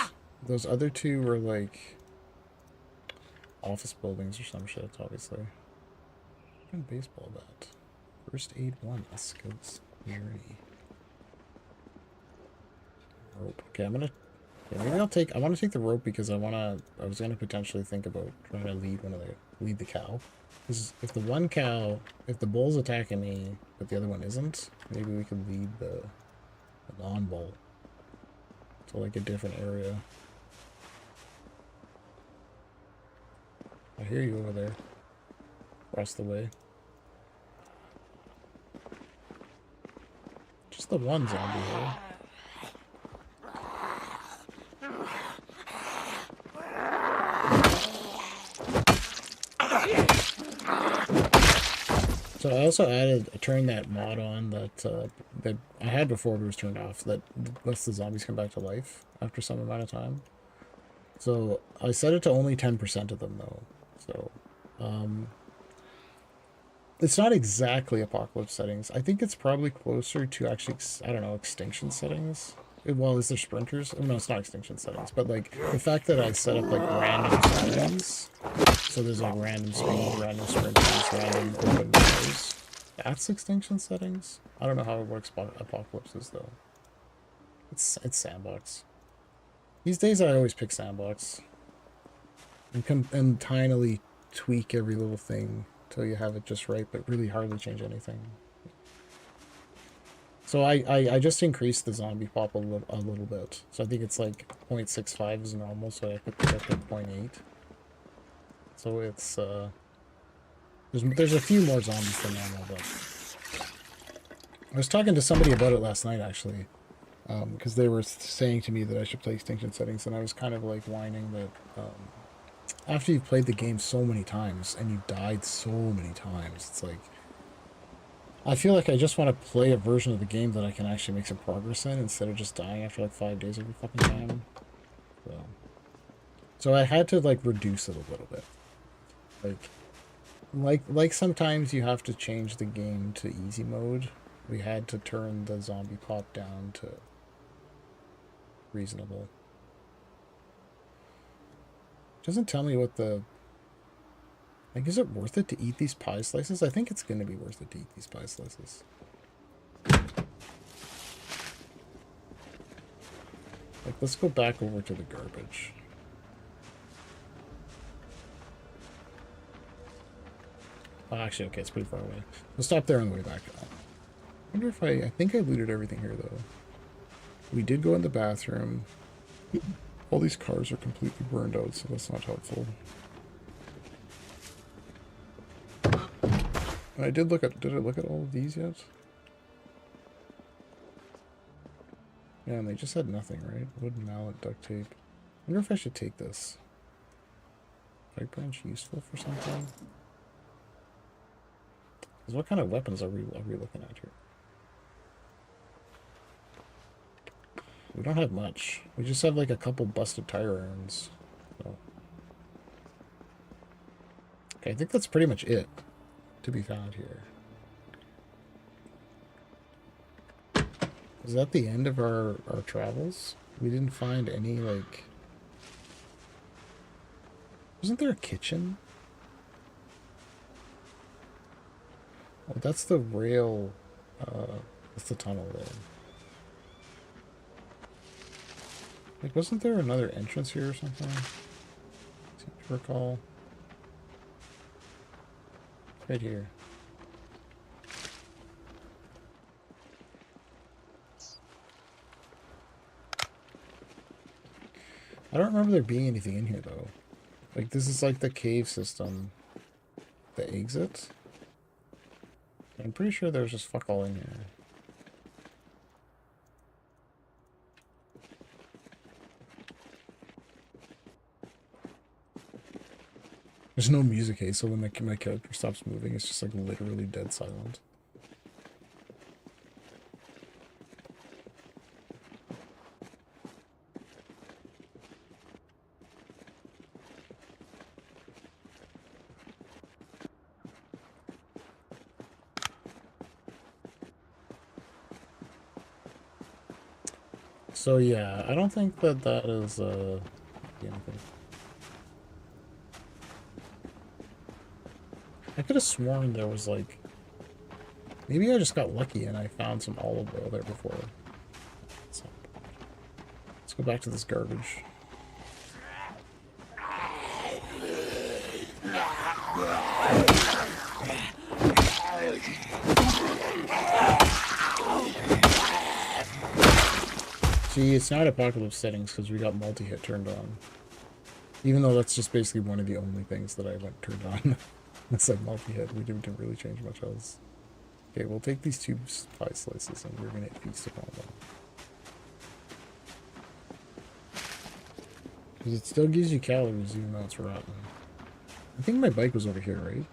Those other two were like office buildings or some shit, obviously. And baseball bat. First aid one, skills theory. Rope. Okay, I'm gonna. Yeah, maybe I'll take. I want to take the rope because I wanna. I was gonna potentially think about trying to lead the cow. Because if the one cow, if the bull's attacking me, but the other one isn't, maybe we could lead the non-bull to like a different area. I hear you over there. Across the way. Just the one zombie here. So I also turned that mod on that I had before, but it was turned off. That lets the zombies come back to life after some amount of time. So I set it to only 10% of them though. So it's not exactly apocalypse settings. I think it's probably closer to actually, I don't know, extinction settings. Well, is there sprinters? Oh, no, it's not extinction settings. But like the fact that I set up like random settings. So there's like random speed, random sprinters, random open doors. That's extinction settings. I don't know how it works apocalypses though. It's sandbox. These days I always pick sandbox. And tinily tweak every little thing till you have it just right, but really hardly change anything. So I just increased the zombie pop a little bit. So I think it's like 0.65 is normal, so I put 0.8. So it's there's a few more zombies than normal, but I was talking to somebody about it last night actually, because they were saying to me that I should play extinction settings, and I was kind of like whining that after you've played the game so many times and you've died so many times, it's like I feel like I just want to play a version of the game that I can actually make some progress in instead of just dying after like 5 days every fucking time. So I had to like reduce it a little bit, like sometimes you have to change the game to easy mode. We had to turn the zombie pop down to reasonable. Doesn't tell me what the... Like, is it worth it to eat these pie slices? I think it's going to be worth it to eat these pie slices. Like, let's go back over to the garbage. Oh, actually, okay, it's pretty far away. We'll stop there on the way back. I wonder if I think I looted everything here, though. We did go in the bathroom. All these cars are completely burned out, so that's not helpful. I did look at... Did I look at all of these yet? Yeah, and they just had nothing, right? Wooden mallet, duct tape. I wonder if I should take this. Pipe branch useful for something? Because what kind of weapons are we looking at here? We don't have much. We just have like a couple busted tire irons. So. Okay, I think that's pretty much it to be found here. Is that the end of our travels? We didn't find any, like... Wasn't there a kitchen? Oh, that's the rail... that's the tunnel there. Like, wasn't there another entrance here or something? Seem to recall. Right here. I don't remember there being anything in here, though. Like, this is like the cave system. The exit? I'm pretty sure there's just fuck all in here. There's no music, hey, so when my character stops moving, it's just like literally dead silent. So yeah, I don't think that that is anything. I could have sworn there was like, maybe I just got lucky and I found some olive oil there before. So, let's go back to this garbage. See, it's not apocalypse settings because we got multi-hit turned on. Even though that's just basically one of the only things that I went turned on. It's like multi-hit. We didn't really change much else. Okay, we'll take these 2 pie slices and we're gonna feast upon them. Because it still gives you calories even though it's rotten. I think my bike was over here, right?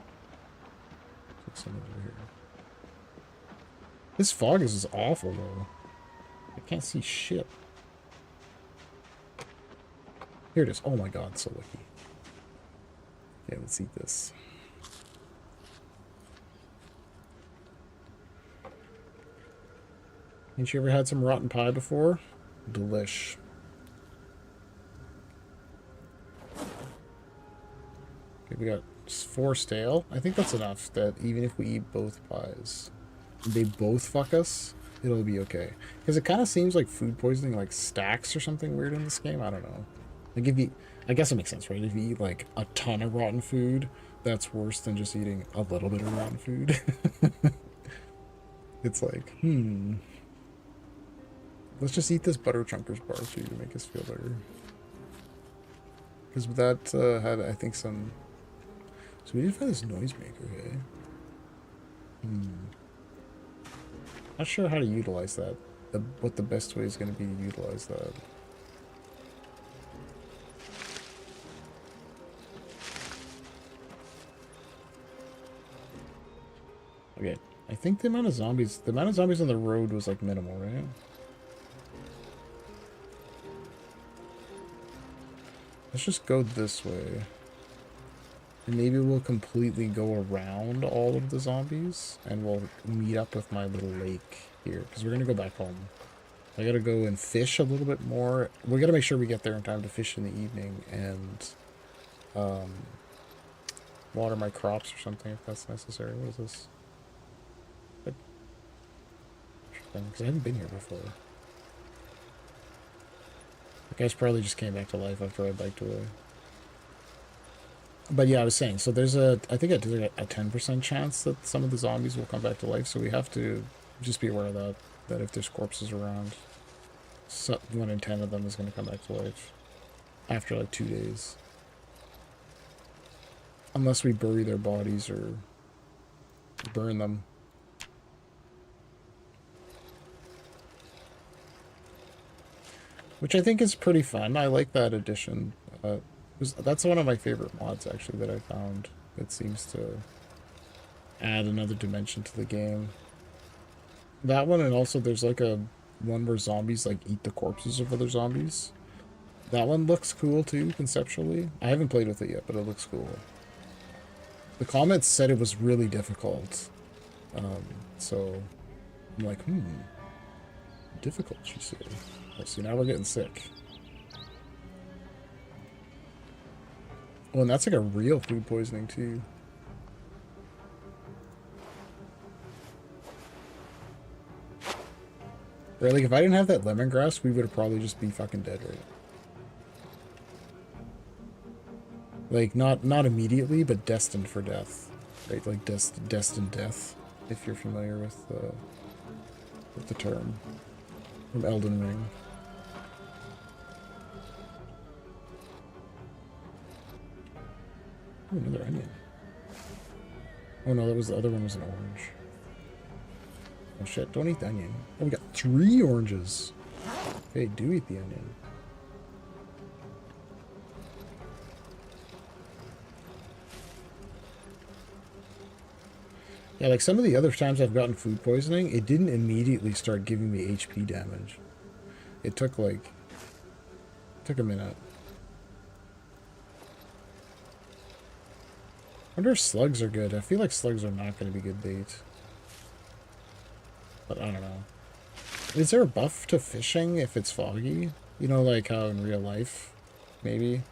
Someone's over here. This fog is awful though. I can't see shit. Here it is. Oh my god, so lucky. Okay, let's eat this. Ain't you ever had some rotten pie before? Delish. Okay, we got 4 stale. I think that's enough that even if we eat both pies, they both fuck us, it'll be okay. Because it kind of seems like food poisoning like stacks or something weird in this game. I don't know. Like if you, I guess it makes sense, right? If you eat like a ton of rotten food, that's worse than just eating a little bit of rotten food. It's like, let's just eat this butter chunkers bar too to make us feel better. Because that had, I think, some... So we did find this noisemaker, okay? Not sure how to utilize that. What the best way is going to be to utilize that. Okay, I think the amount of zombies on the road was like minimal, right? Let's just go this way. And maybe we'll completely go around all of the zombies and we'll meet up with my little lake here because we're going to go back home. I got to go and fish a little bit more. We got to make sure we get there in time to fish in the evening and water my crops or something if that's necessary. What is this? Because I haven't been here before. The guy's probably just came back to life after I biked away. But yeah, I was saying, so there's I think I did a 10% chance that some of the zombies will come back to life, so we have to just be aware of that if there's corpses around, 1 in 10 of them is going to come back to life after like 2 days. Unless we bury their bodies or burn them. Which I think is pretty fun. I like that addition. That's one of my favorite mods, actually, that I found. It seems to add another dimension to the game. That one, and also there's like a one where zombies like eat the corpses of other zombies. That one looks cool too, conceptually. I haven't played with it yet, but it looks cool. The comments said it was really difficult. So I'm like, difficult, you say. Oh, see, now we're getting sick. Oh, and that's like a real food poisoning, too. Right, like, if I didn't have that lemongrass, we would have probably just be fucking dead, right? Like, not immediately, but destined for death. Right, like, destined death, if you're familiar with the term. From Elden Ring. Oh, another onion. Oh no, that was the other one was an orange. Oh shit, don't eat the onion. Oh, we got 3 oranges. Hey, do eat the onion. Yeah, like some of the other times I've gotten food poisoning, it didn't immediately start giving me HP damage. It took a minute. I wonder if slugs are good. I feel like slugs are not going to be good bait. But I don't know. Is there a buff to fishing if it's foggy? You know, like how in real life, maybe? Is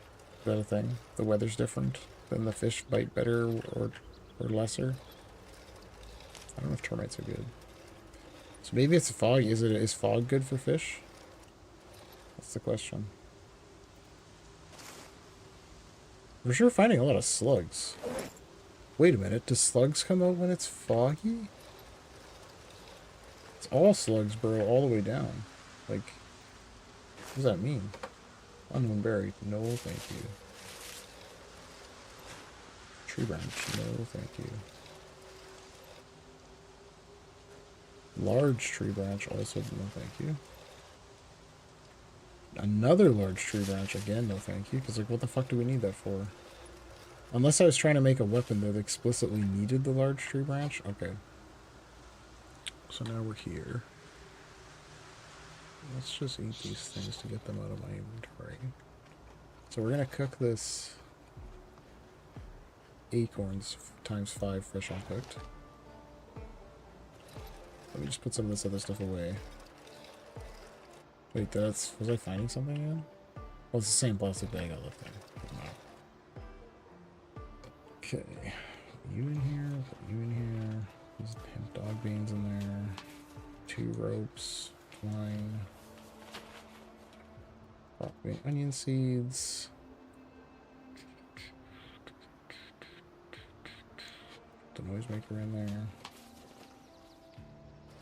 that a thing? The weather's different, then the fish bite better or lesser? I don't know if termites are good. So maybe it's fog. Is fog good for fish? That's the question. We're sure finding a lot of slugs. Wait a minute, do slugs come out when it's foggy? It's all slugs, bro, all the way down. Like, what does that mean? Unknown berry, no thank you. Tree branch, no thank you. Large tree branch, also no thank you. Another large tree branch, again, no thank you, because like, what the fuck do we need that for? Unless I was trying to make a weapon that explicitly needed the large tree branch? Okay. So now we're here. Let's just eat these things to get them out of my inventory. So we're gonna cook this acorns times 5 fresh uncooked. Let me just put some of this other stuff away. Wait, was I finding something again? Oh, it's the same plastic bag I left there. Okay, you in here, put you in here. These hemp dog beans in there. 2 ropes, twine. Broccoli, onion seeds. The noisemaker in there.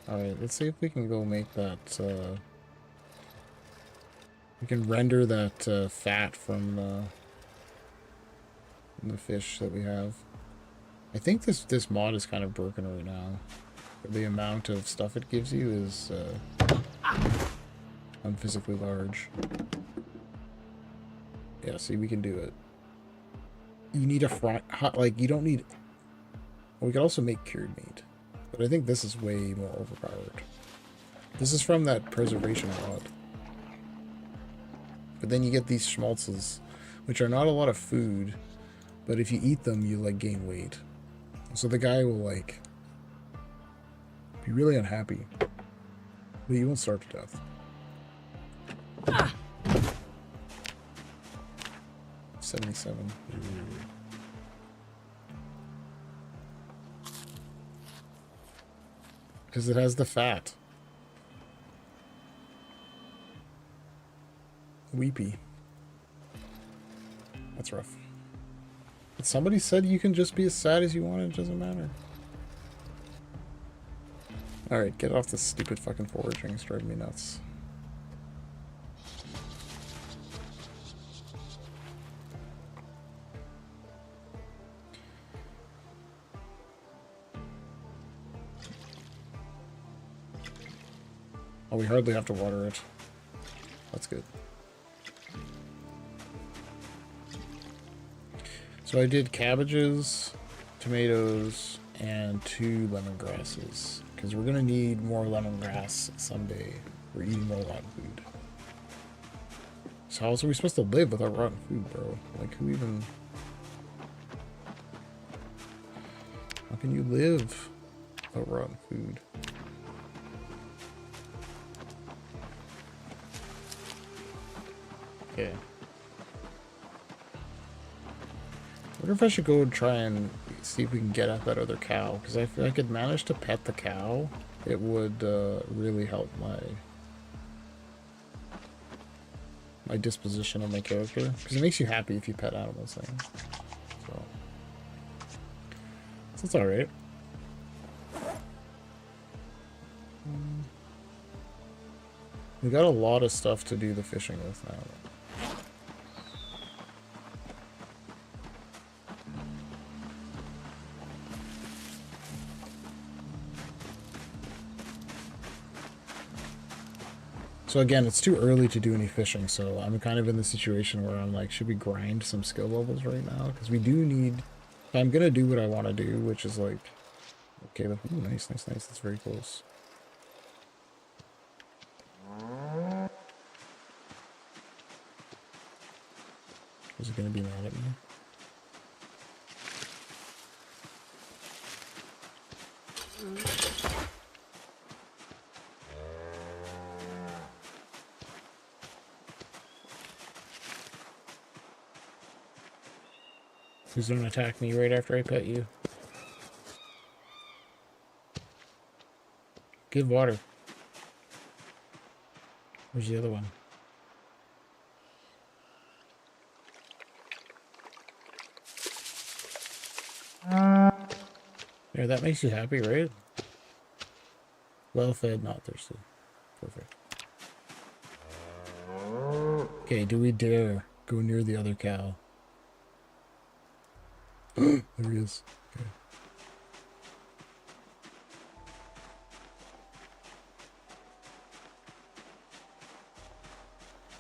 Alright, let's see if we can go make that, we can render that, fat from the fish that we have. I think this mod is kind of broken right now. The amount of stuff it gives you is, unphysically large. Yeah, see, we can do it. You need a like, you don't need... Well, we could also make cured meat. But I think this is way more overpowered. This is from that preservation mod. But then you get these schmaltzes, which are not a lot of food, but if you eat them, you, like, gain weight. So the guy will, like, be really unhappy. But you won't starve to death. 77. Because it has the fat. Weepy. That's rough. But somebody said you can just be as sad as you want, it doesn't matter. Alright, get off this stupid fucking foraging, it's driving me nuts. Oh, we hardly have to water it. That's good. So I did cabbages, tomatoes, and 2 lemongrasses. Because we're going to need more lemongrass someday. We're eating more rotten food. So how else are we supposed to live without rotten food, bro? Like, who even... How can you live without rotten food? Okay. I wonder if I should go and try and see if we can get at that other cow. Because if I could manage to pet the cow, it would really help my disposition of my character. Because it makes you happy if you pet animals things. So it's alright. We got a lot of stuff to do the fishing with now. So again, it's too early to do any fishing, so I'm kind of in the situation where I'm like, should we grind some skill levels right now? Because we do need... I'm going to do what I want to do, which is like... Okay, ooh, nice. That's very close. Is it going to be mad at me? Please don't attack me right after I pet you. Give water. Where's the other one? There, that makes you happy, right? Well fed, not thirsty. Perfect. Okay, do we dare go near the other cow? There he is. Okay.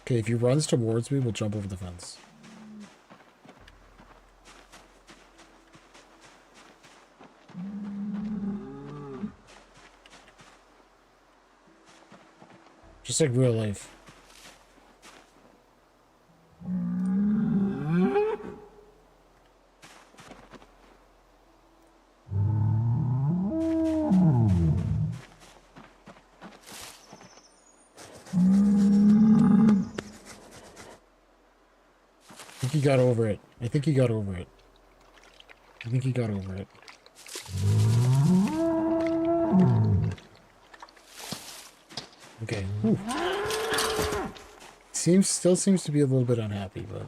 Okay, if he runs towards me, we'll jump over the fence. Just like real life. I think he got over it. I think he got over it. I think he got over it. Okay. Whew. Still seems to be a little bit unhappy, but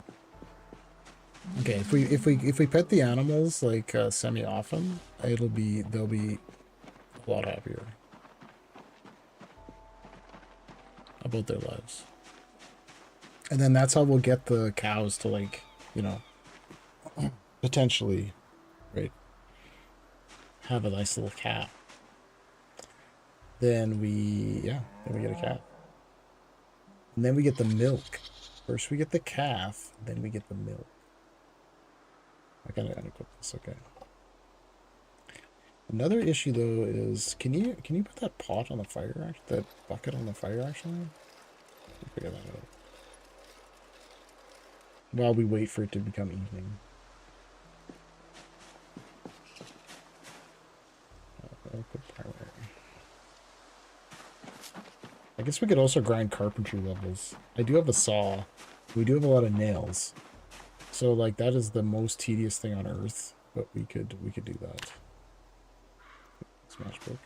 okay. If we pet the animals like semi often, they'll be a lot happier about their lives. And then that's how we'll get the cows to, like, you know, potentially, right, have a nice little calf. Then we get a calf. And then we get the milk. First we get the calf, then we get the milk. I gotta unequip this, okay. Another issue though is, can you put that pot on the fire, that bucket on the fire actually? Figure that out. While we wait for it to become evening. I guess we could also grind carpentry levels. I do have a saw. We do have a lot of nails. So like that is the most tedious thing on earth, but we could do that. Smash book.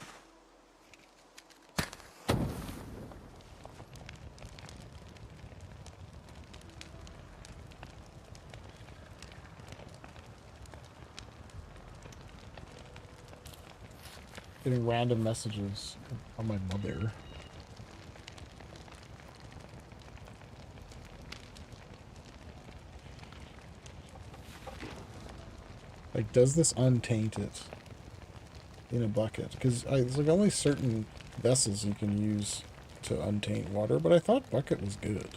Getting random messages on my mother. Like, does this untaint it in a bucket? Because there's like only certain vessels you can use to untaint water, but I thought bucket was good.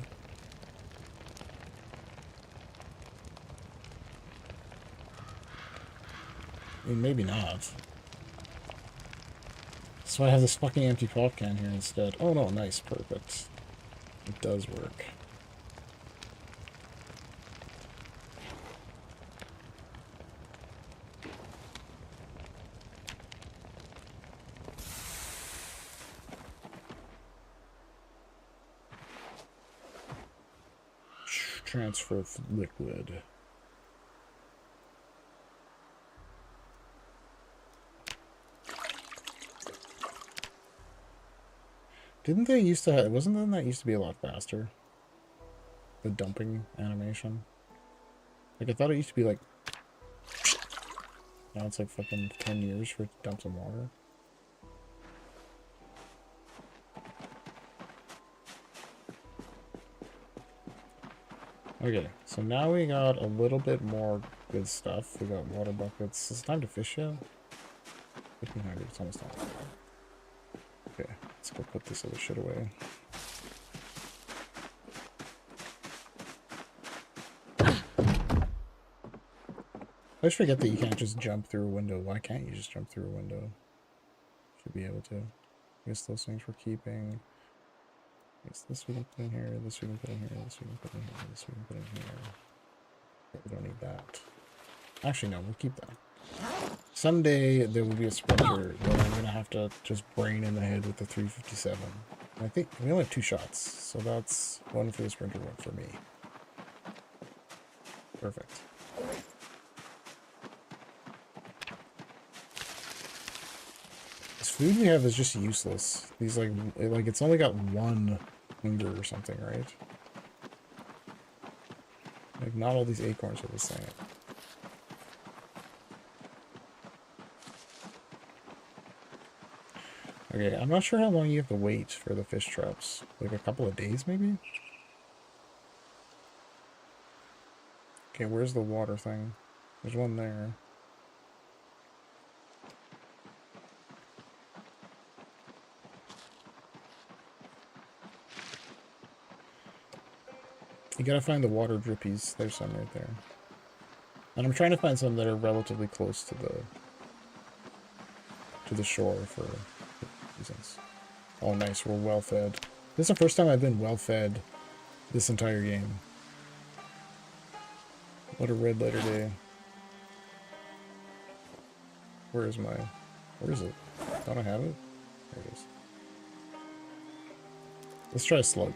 I mean, maybe not. So I have this fucking empty pop can here instead. Oh no, nice, perfect. It does work. Transfer of liquid. Didn't they used to have, wasn't that used to be a lot faster? The dumping animation? Like, I thought it used to be like, now it's like fucking 10 years for it to dump some water. Okay, so now we got a little bit more good stuff. We got water buckets. Is it time to fish yet? 1500, it's almost time. Okay, let's go put this other shit away. I always forget that you can't just jump through a window. Why can't you just jump through a window? Should be able to. I guess those things we're keeping. I guess this we can put in here, this we can put in here, this we can put in here, this we can put in here. Okay, we don't need that. Actually, no, we'll keep that. Someday there will be a sprinter that I'm gonna have to just brain in the head with the 357. And I think we only have 2 shots, so that's one for the sprinter, one for me. Perfect. food we have is just useless. These like it's only got one hunger or something, right? Like not all these acorns are the same. Okay, I'm not sure how long you have to wait for the fish traps. Like a couple of days, maybe? Okay, where's the water thing? There's one there. You gotta find the water drippies. There's some right there. And I'm trying to find some that are relatively close to the shore for reasons. Oh, nice. We're well fed. This is the first time I've been well fed this entire game. What a red letter day. Where is it? Don't I have it? There it is. Let's try a slug.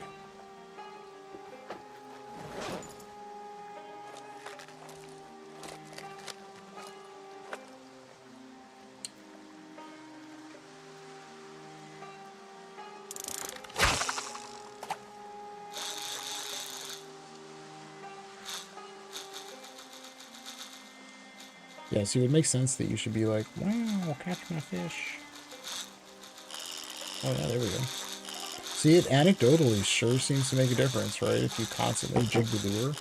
Yeah, so it would make sense that you should be like, wow, catch my fish. Oh yeah, there we go. See, it anecdotally sure seems to make a difference, right? If you constantly jig the lure.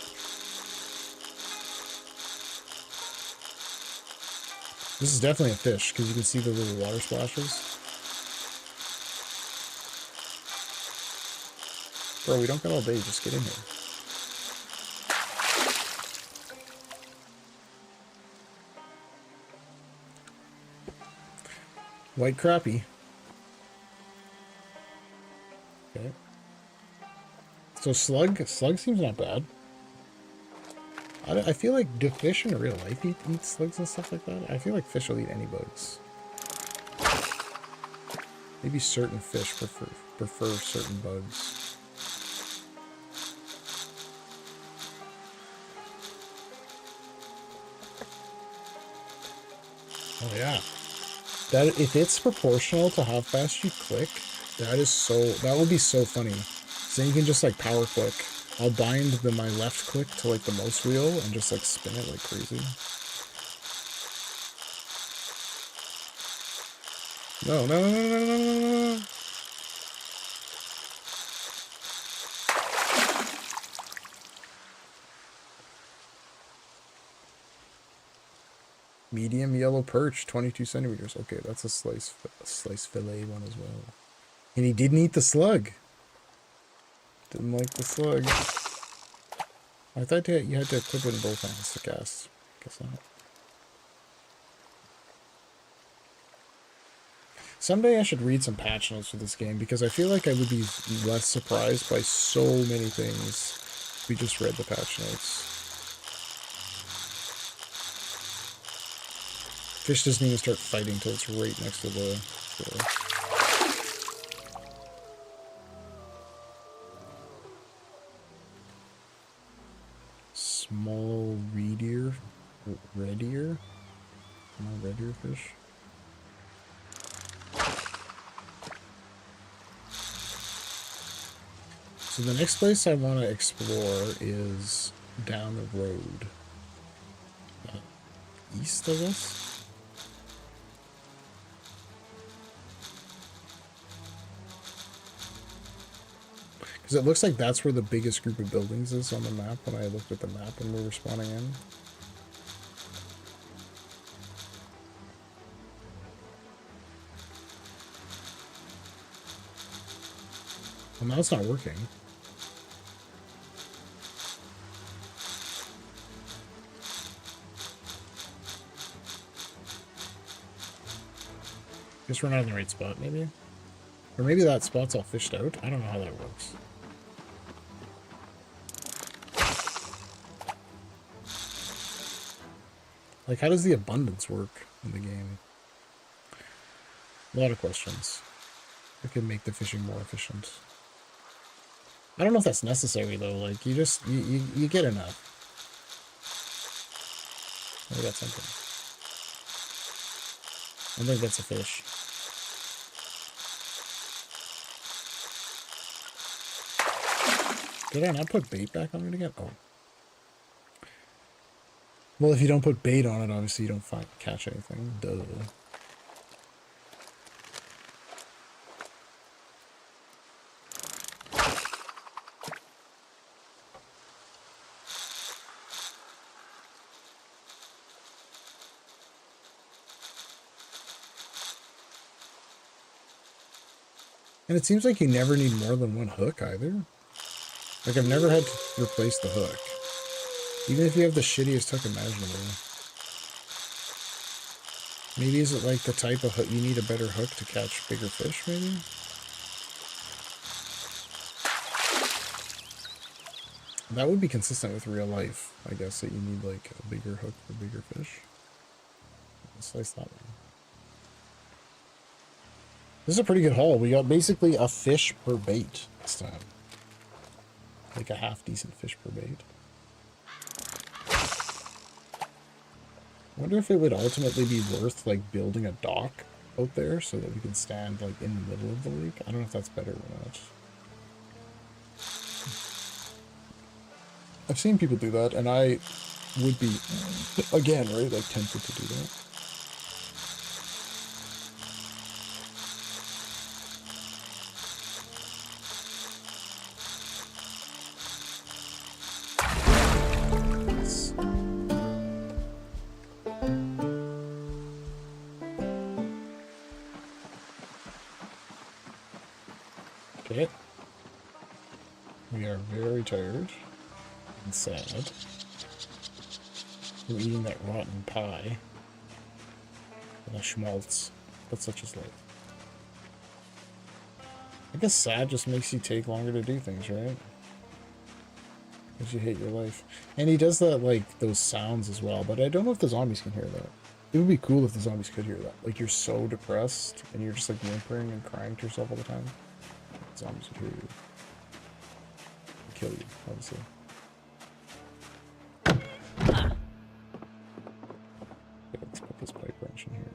This is definitely a fish, because you can see the little water splashes. Bro, we don't got all day, just get in here. White crappie. Okay. So slug seems not bad. I feel like, do fish in real life eat slugs and stuff like that? I feel like fish will eat any bugs. Maybe certain fish prefer certain bugs. Oh yeah. That if it's proportional to how fast you click, that would be so funny. So you can just like power click. I'll bind my left click to like the mouse wheel and just like spin it like crazy. No, no, no, no, no, no, no, no. Medium yellow perch, 22 centimeters. Okay, that's a slice fillet one as well. And he didn't eat the slug. Didn't like the slug. I thought you had to equip it in both hands to cast. Guess not. Someday I should read some patch notes for this game because I feel like I would be less surprised by so many things if we just read the patch notes. Fish doesn't even start fighting until it's right next to the shore. Small red ear fish. So the next place I want to explore is down the road. East of us? Because it looks like that's where the biggest group of buildings is on the map when I looked at the map when we were spawning in. Well, now it's not working. Guess we're not in the right spot, maybe? Or maybe that spot's all fished out? I don't know how that works. Like, how does the abundance work in the game? A lot of questions. It could make the fishing more efficient. I don't know if that's necessary, though. Like, you just, you get enough. I got something. I think that's a fish. Did I not put bait back on it again? Oh. Well, if you don't put bait on it, obviously you don't catch anything. Duh. And it seems like you never need more than one hook either. Like, I've never had to replace the hook. Even if you have the shittiest hook imaginable. Maybe is it like the type of hook, you need a better hook to catch bigger fish, maybe? That would be consistent with real life, I guess, that you need like a bigger hook for bigger fish. Slice that one. This is a pretty good haul. We got basically a fish per bait this time. Like a half decent fish per bait. I wonder if it would ultimately be worth like building a dock out there so that we can stand like in the middle of the lake. I don't know if that's better or not. I've seen people do that and I would be, again, right, like tempted to do that. Okay. We are very tired and sad. We're eating that rotten pie. And a schmaltz. But such is life. I guess sad just makes you take longer to do things, right? Because you hate your life. And he does that, like, those sounds as well. But I don't know if the zombies can hear that. It would be cool if the zombies could hear that. Like, you're so depressed, and you're just, like, whimpering and crying to yourself all the time. Zombies would hear you. Kill you, obviously. Okay, let's put this pipe wrench in here.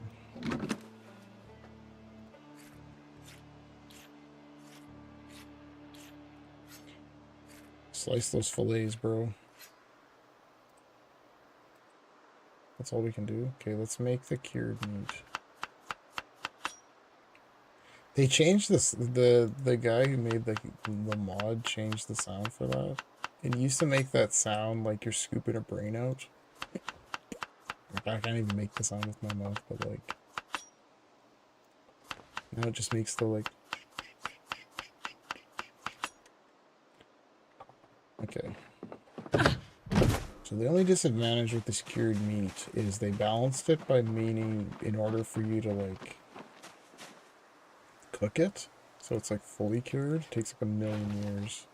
Slice those fillets, bro. That's all we can do. Okay, let's make the cured meat. They changed this. The guy who made the mod changed the sound for that. It used to make that sound like you're scooping a brain out. I can't even make the sound with my mouth, but like now it just makes the like. Okay. So the only disadvantage with this cured meat is they balanced it by meaning in order for you to like cook it, so it's like fully cured, it takes like 1,000,000 years.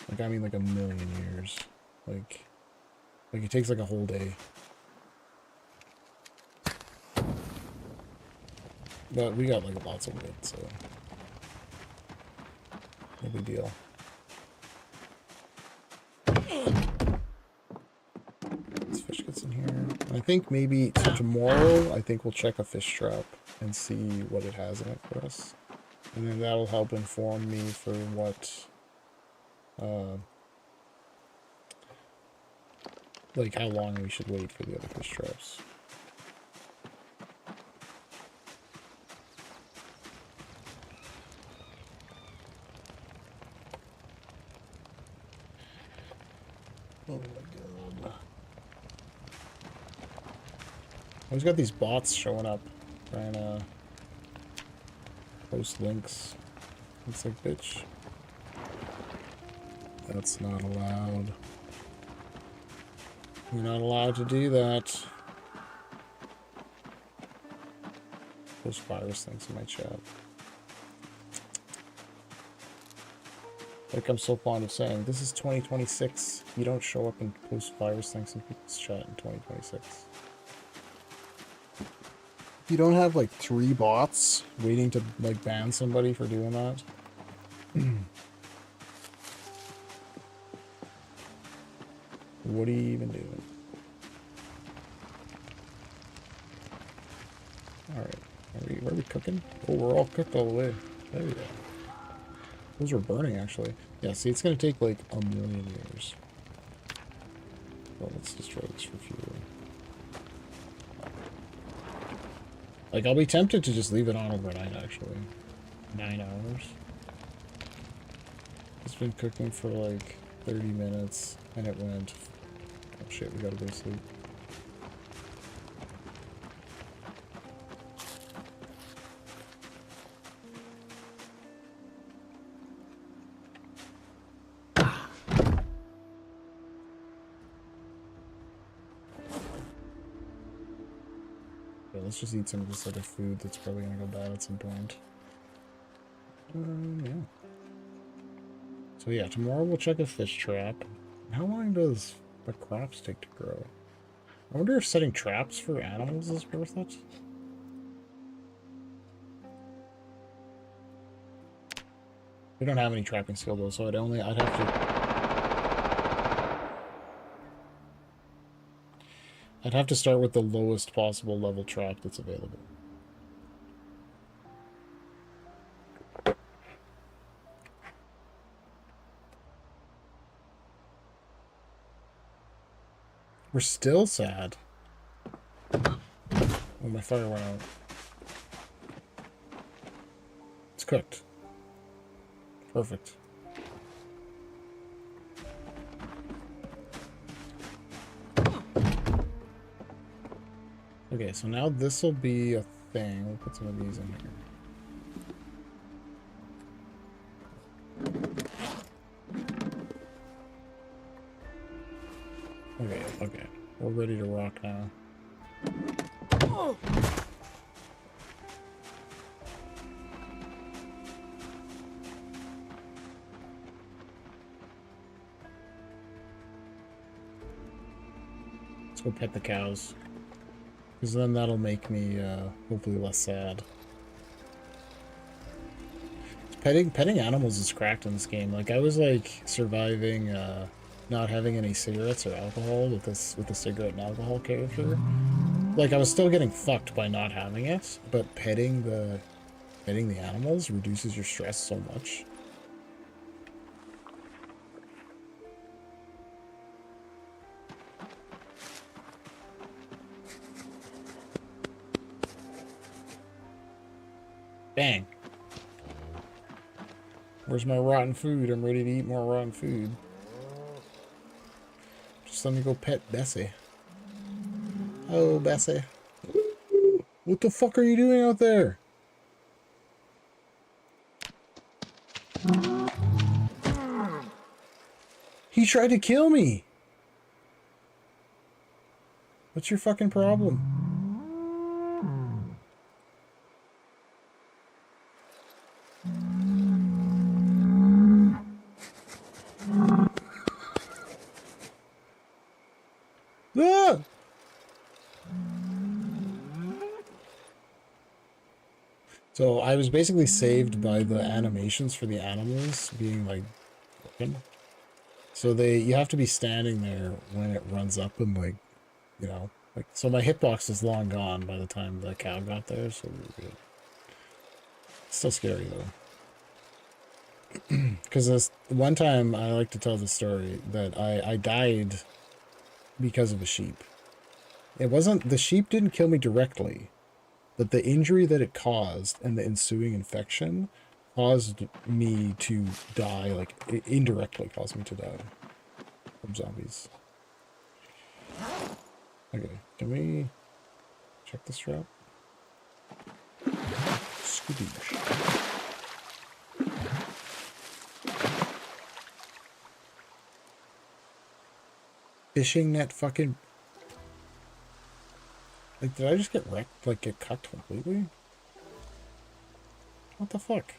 Like I mean like 1,000,000 years. Like it takes like a whole day. But we got like lots of wood, so no big deal. This fish gets in here. I think maybe so tomorrow I think we'll check a fish trap and see what it has in it for us. And then that'll help inform me for what like how long we should wait for the other fish traps. Oh my god. I always got these bots showing up trying to post links. It's like, bitch. That's not allowed. You're not allowed to do that. Post virus things in my chat. Like I'm so fond of saying, this is 2026. You don't show up and post virus things in people's chat in 2026. You don't have like 3 bots waiting to like ban somebody for doing that. What are you even doing? Alright. Are we cooking? Oh, we're all cooked all the way. There we go. Those are burning, actually. Yeah, see, it's going to take, like, a million years. Well, let's destroy this for fuel. Like, I'll be tempted to just leave it on overnight, actually. 9 hours. It's been cooking for, like, 30 minutes, and it went... Oh, shit, we gotta go to sleep. Yeah, let's just eat some of this other food that's probably gonna go bad at some point. Yeah. So yeah, tomorrow we'll check a fish trap. How long does the crops take to grow? I wonder if setting traps for animals is worth it? We don't have any trapping skill though, so I'd have to start with the lowest possible level trap that's available. We're still sad. Oh, my fire went out. It's cooked. Perfect. Okay, so now this will be a thing. We'll put some of these in here. Okay, okay. We're ready to rock now. Let's go pet the cows. Because then that'll make me, hopefully less sad. Petting animals is cracked in this game. Like, I was, like, surviving, not having any cigarettes or alcohol with a cigarette and alcohol character. Like, I was still getting fucked by not having it, but petting the animals reduces your stress so much. Bang. Where's my rotten food? I'm ready to eat more rotten food. Just let me go pet Bessie. Oh, Bessie. What the fuck are you doing out there? He tried to kill me. What's your fucking problem? Ah! So I was basically saved by the animations for the animals being like broken. So you have to be standing there when it runs up and like, you know, like, so my hitbox is long gone by the time the cow got there, so we were good. Still scary though. Because this one time I like to tell the story that I died because of a sheep. It wasn't, the sheep didn't kill me directly, but the injury that it caused and the ensuing infection caused me to die, like, it indirectly caused me to die from zombies. Okay, can we check this trap? Scooby. Fishing net fucking... Like, did I just get wrecked? Like, get cucked completely? What the fuck?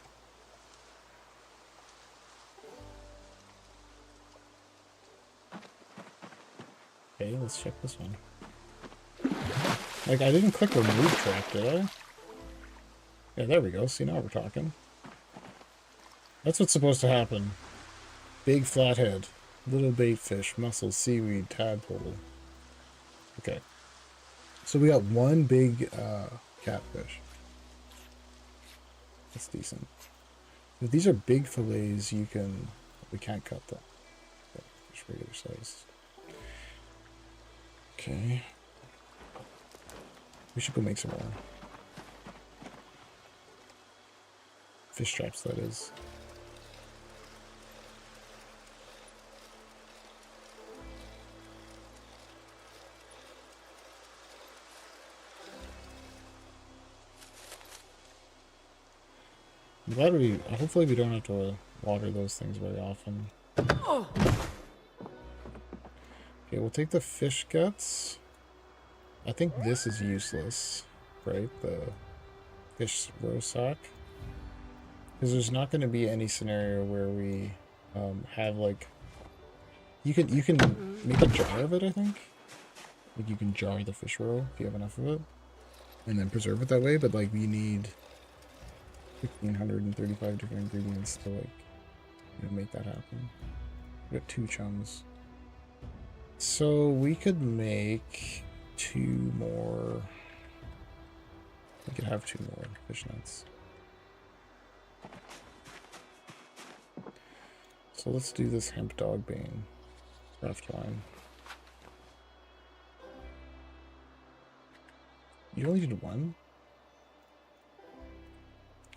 Okay, let's check this one. Like, I didn't click remove trap, did I? Yeah, there we go. See, now we're talking. That's what's supposed to happen. Big flathead. Little bait fish, mussels, seaweed, tadpole. Okay. So we got one big catfish. That's decent. If these are big fillets, we can't cut them. Just regular size. Okay. We should go make some more. Fish traps, that is. I'm glad hopefully we don't have to water those things very often. Okay, we'll take the fish guts. I think this is useless, right? The fish roe sack. Because there's not going to be any scenario where we have like... You can make a jar of it, I think. Like you can jar the fish roe if you have enough of it. And then preserve it that way, but like we need 1,535 different ingredients to like, make that happen. We got 2 chums. So we could make 2 more. We could have 2 more fish nuts. So let's do this hemp dog bane craft line. You only did 1?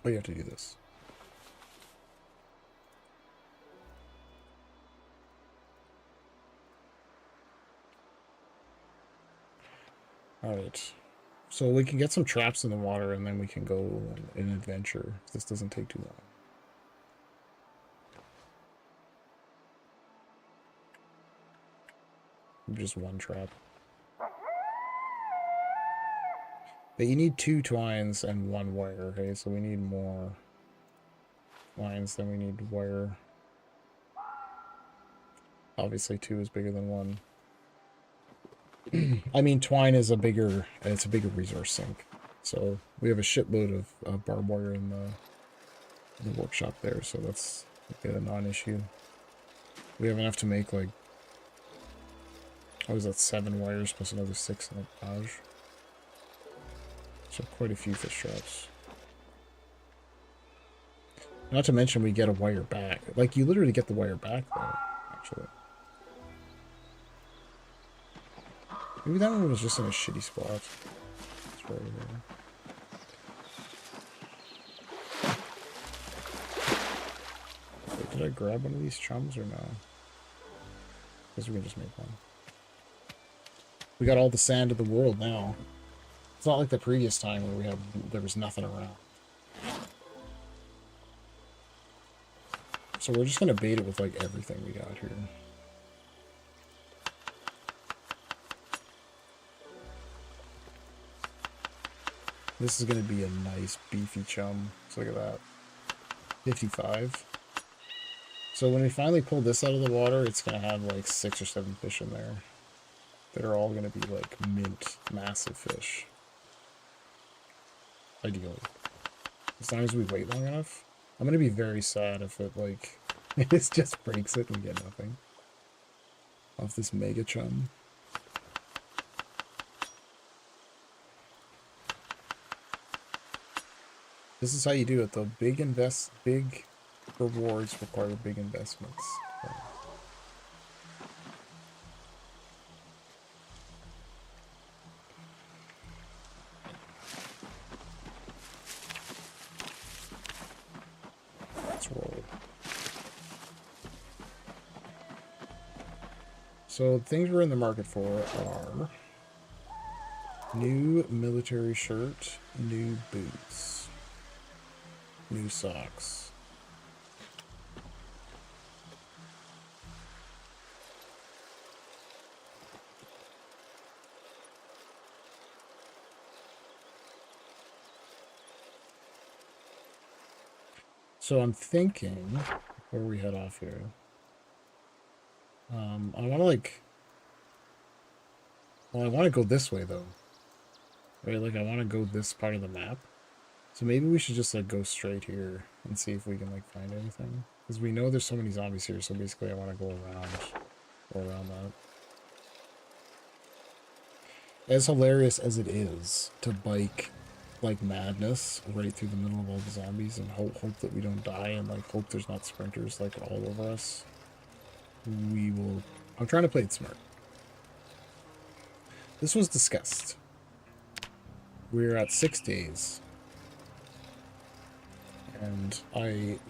Oh, you have to do this. Alright. So we can get some traps in the water and then we can go on an adventure. This doesn't take too long. Just 1 trap. But you need 2 twines and 1 wire, okay? So we need more twines than we need wire. Obviously 2 is bigger than 1. I mean, twine is it's a bigger resource sink. So we have a shitload of barbed wire in the workshop there, so that's a non-issue. We have enough to make like, what was that, 7 wires plus another 6 in the garage. So quite a few fish traps. Not to mention we get a wire back. Like, you literally get the wire back, though, actually. Maybe that one was just in a shitty spot. It's right here. Wait, did I grab one of these chums or no? Because we can just make one. We got all the sand of the world now. It's not like the previous time where there was nothing around. So we're just gonna bait it with like everything we got here. This is gonna be a nice beefy chum. So look at that. 55. So when we finally pull this out of the water, it's gonna have like 6 or 7 fish in there. That are all gonna be like mint, massive fish. Ideally. As long as we wait long enough. I'm gonna be very sad if it like it just breaks it and we get nothing off this mega chum. This is how you do it though. Big rewards require big investments. So. So things we're in the market for are new military shirt, new boots, new socks. So I'm thinking, before we head off here, I want to go this way though, right? Like I want to go this part of the map. So maybe we should just like go straight here and see if we can like find anything. Because we know there's so many zombies here, so basically I want to go around that. As hilarious as it is to bike like madness right through the middle of all the zombies and hope that we don't die and like hope there's not sprinters like all over us, we will. I'm trying to play it smart. This was discussed. We're at 6 days. And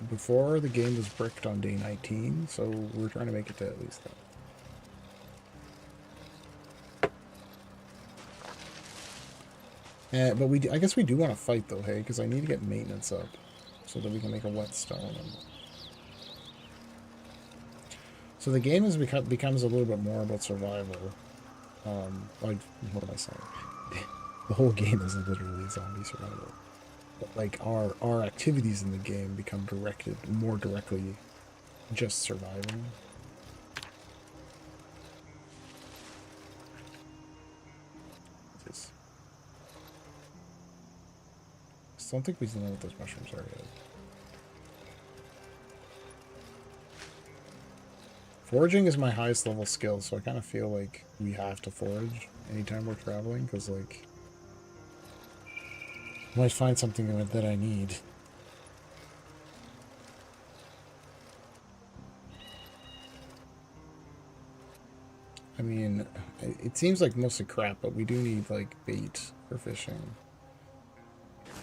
before the game was bricked on day 19, so we're trying to make it to at least that. But I guess we do want to fight though, hey, because I need to get maintenance up so that we can make a whetstone. So the game becomes a little bit more about survival. Like, what am I saying? The whole game is literally zombie survival. But like our activities in the game become directed more directly just surviving. I don't think we know what those mushrooms are yet. Foraging is my highest level skill, so I kind of feel like we have to forage anytime we're traveling, because like I might find something that I need. I mean, it seems like mostly crap, but we do need like bait for fishing.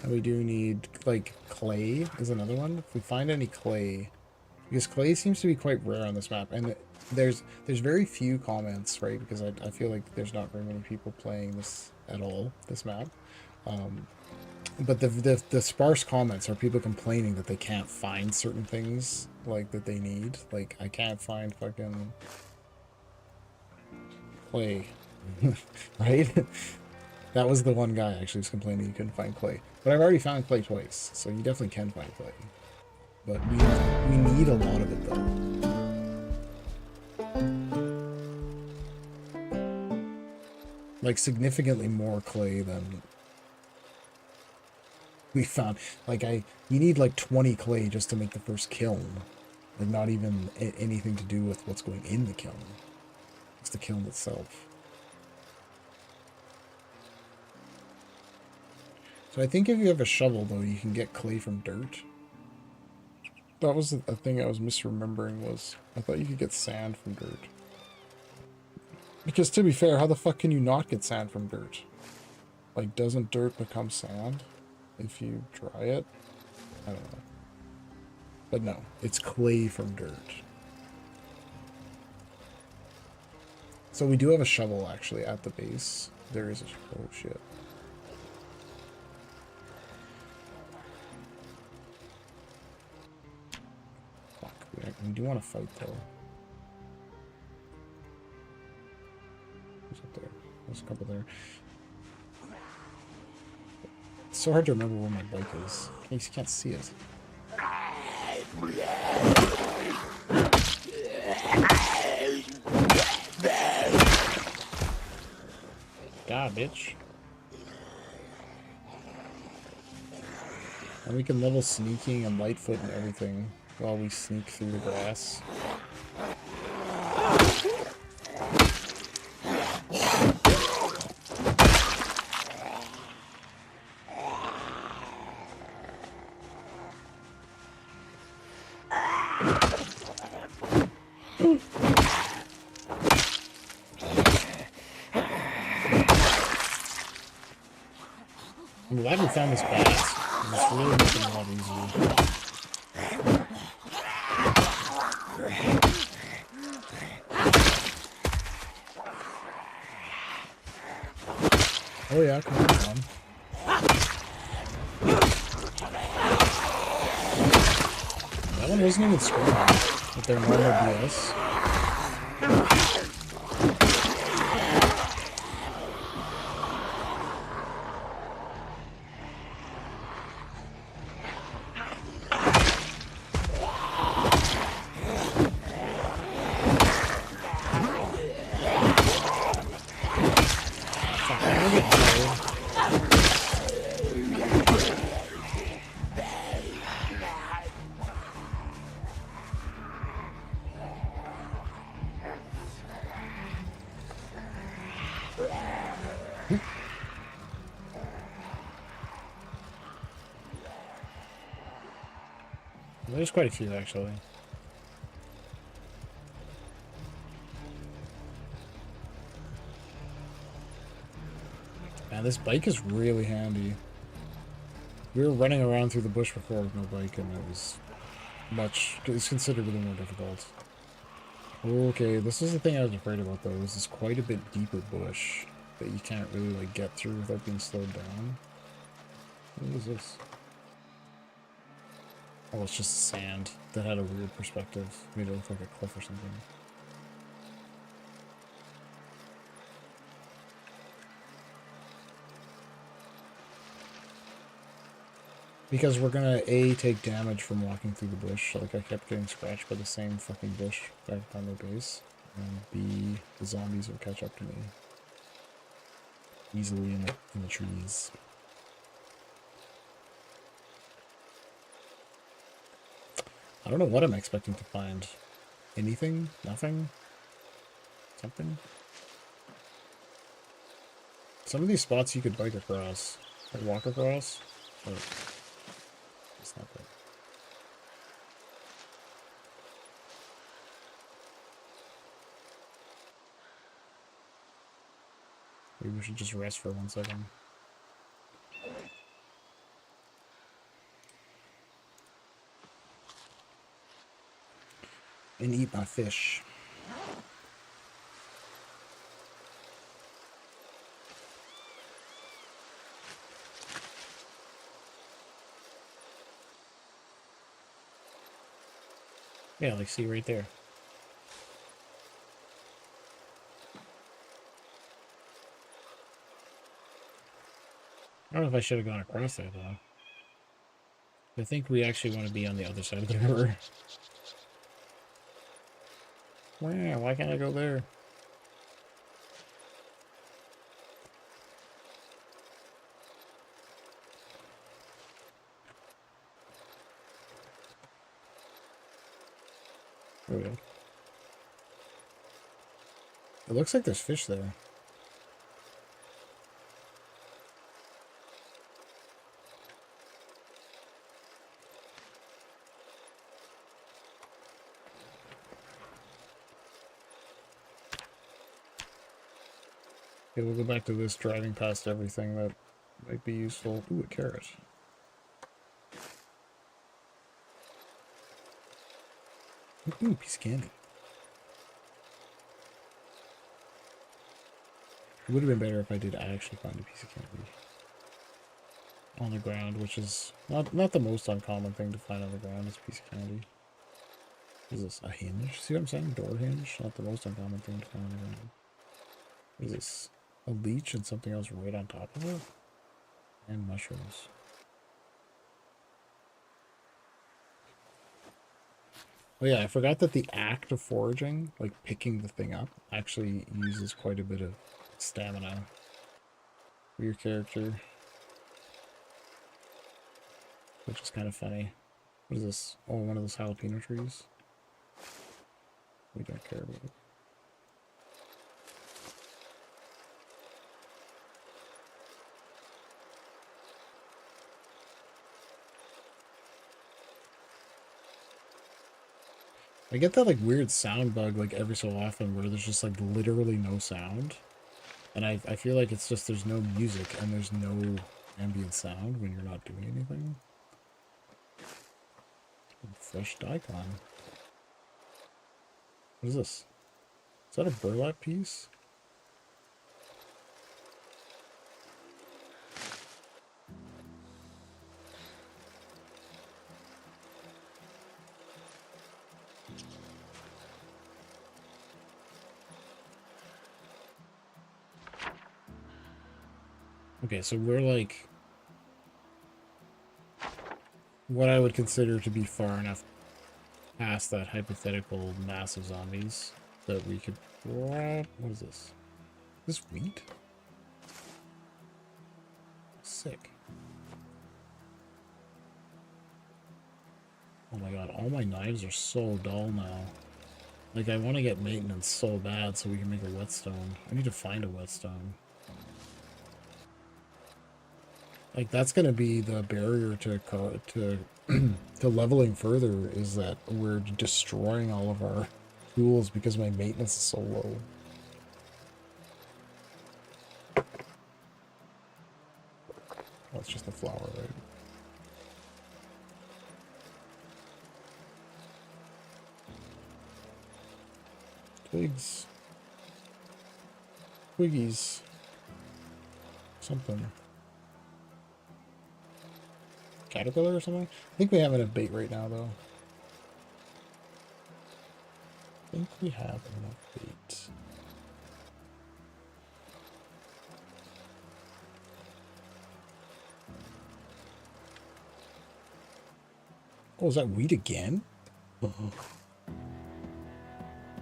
And we do need, like, clay is another one. If we find any clay, because clay seems to be quite rare on this map, and there's very few comments, right? Because I feel like there's not very many people playing this at all, this map. But the sparse comments are people complaining that they can't find certain things, like, that they need. Like, I can't find fucking clay, right? That was the one guy actually was complaining he couldn't find clay. But I've already found clay twice, so you definitely can find clay. But we need a lot of it though. Like significantly more clay than we found. Like you need like 20 clay just to make the first kiln. Like not even anything to do with what's going in the kiln. It's the kiln itself. So I think if you have a shovel, though, you can get clay from dirt. That was a thing I was misremembering, was I thought you could get sand from dirt. Because to be fair, how the fuck can you not get sand from dirt? Like, doesn't dirt become sand if you dry it? I don't know. But no, it's clay from dirt. So we do have a shovel, actually, at the base. There is a... oh, shit. We do want to fight, though. Who's up there? There's a couple there. It's so hard to remember where my bike is. In case you can't see it. God, bitch. And we can level sneaking and lightfoot and everything while we sneak through the grass. I'm glad we found this path. It's really making it a lot easier. Oh yeah, come on. That one wasn't even screaming with their normal BS. There's quite a few, actually. Man, this bike is really handy. We were running around through the bush before with no bike, and it's considerably more difficult. Okay, this is the thing I was afraid about, though, is this quite a bit deeper bush that you can't really, like, get through without being slowed down. What is this? Oh, it's just sand that had a weird perspective. Made it look like a cliff or something. Because we're gonna A, take damage from walking through the bush, like I kept getting scratched by the same fucking bush back on their base, and B, the zombies will catch up to me easily in the trees. I don't know what I'm expecting to find. Anything? Nothing? Something? Some of these spots you could bike across, or walk across, but it's not good. Maybe we should just rest for 1 second. And eat my fish. Yeah, like see right there. I don't know if I should have gone across there, though. I think we actually want to be on the other side of the river. Wow, why can't I go there? There we go. It looks like there's fish there. Okay, we'll go back to this, driving past everything that might be useful. Ooh, a carrot. Ooh, piece of candy. It would have been better if I did actually find a piece of candy on the ground, which is not the most uncommon thing to find on the ground, is a piece of candy. Is this a hinge? See what I'm saying? Door hinge? Not the most uncommon thing to find on the ground. Is this a leech and something else right on top of it? And mushrooms. Oh yeah, I forgot that the act of foraging, like picking the thing up, actually uses quite a bit of stamina for your character. Which is kind of funny. What is this? Oh, one of those jalapeno trees? We don't care about it. I get that like weird sound bug like every so often where there's just like literally no sound. And I feel like it's just there's no music and there's no ambient sound when you're not doing anything. Fresh daikon. What is this? Is that a burlap piece? Okay, so we're like what I would consider to be far enough past that hypothetical mass of zombies that we could... What is this? Is this wheat? Sick. Oh my god, all my knives are so dull now. Like, I want to get maintenance so bad so we can make a whetstone. I need to find a whetstone. Like, that's gonna be the barrier to to leveling further is that we're destroying all of our tools because my maintenance is so low. That's just a flower, right? Twigs. Twiggies. Something. Caterpillar or something? I think we have enough bait right now, though. I think we have enough bait. Oh, is that wheat again?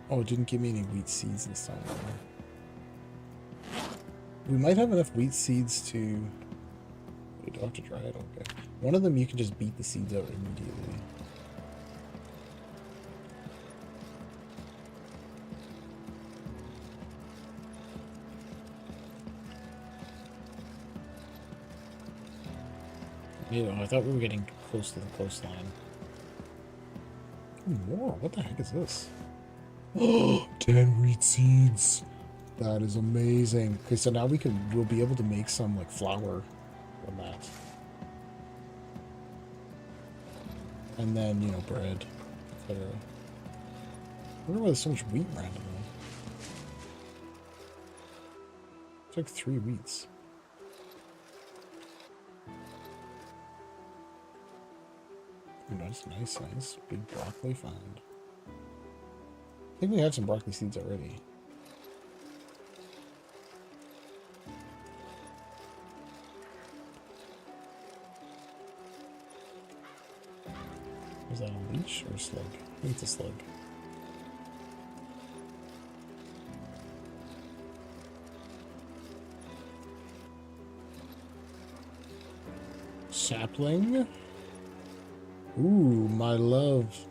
Oh, it didn't give me any wheat seeds this time. We might have enough wheat seeds to... Wait, do I have to dry it? Okay. One of them you can just beat the seeds out immediately. You know, I thought we were getting close to the coastline. Oh, more? What the heck is this? Oh, 10 wheat seeds. That is amazing. Okay, so now we'll be able to make some like flour from that. And then, you know, bread, etc. I wonder why there's so much wheat randomly. It's like 3 wheats. Oh, that's nice, nice. Big broccoli found. I think we have some broccoli seeds already. Is that a leech or a slug? I think it's a slug. Sapling. Ooh, my love.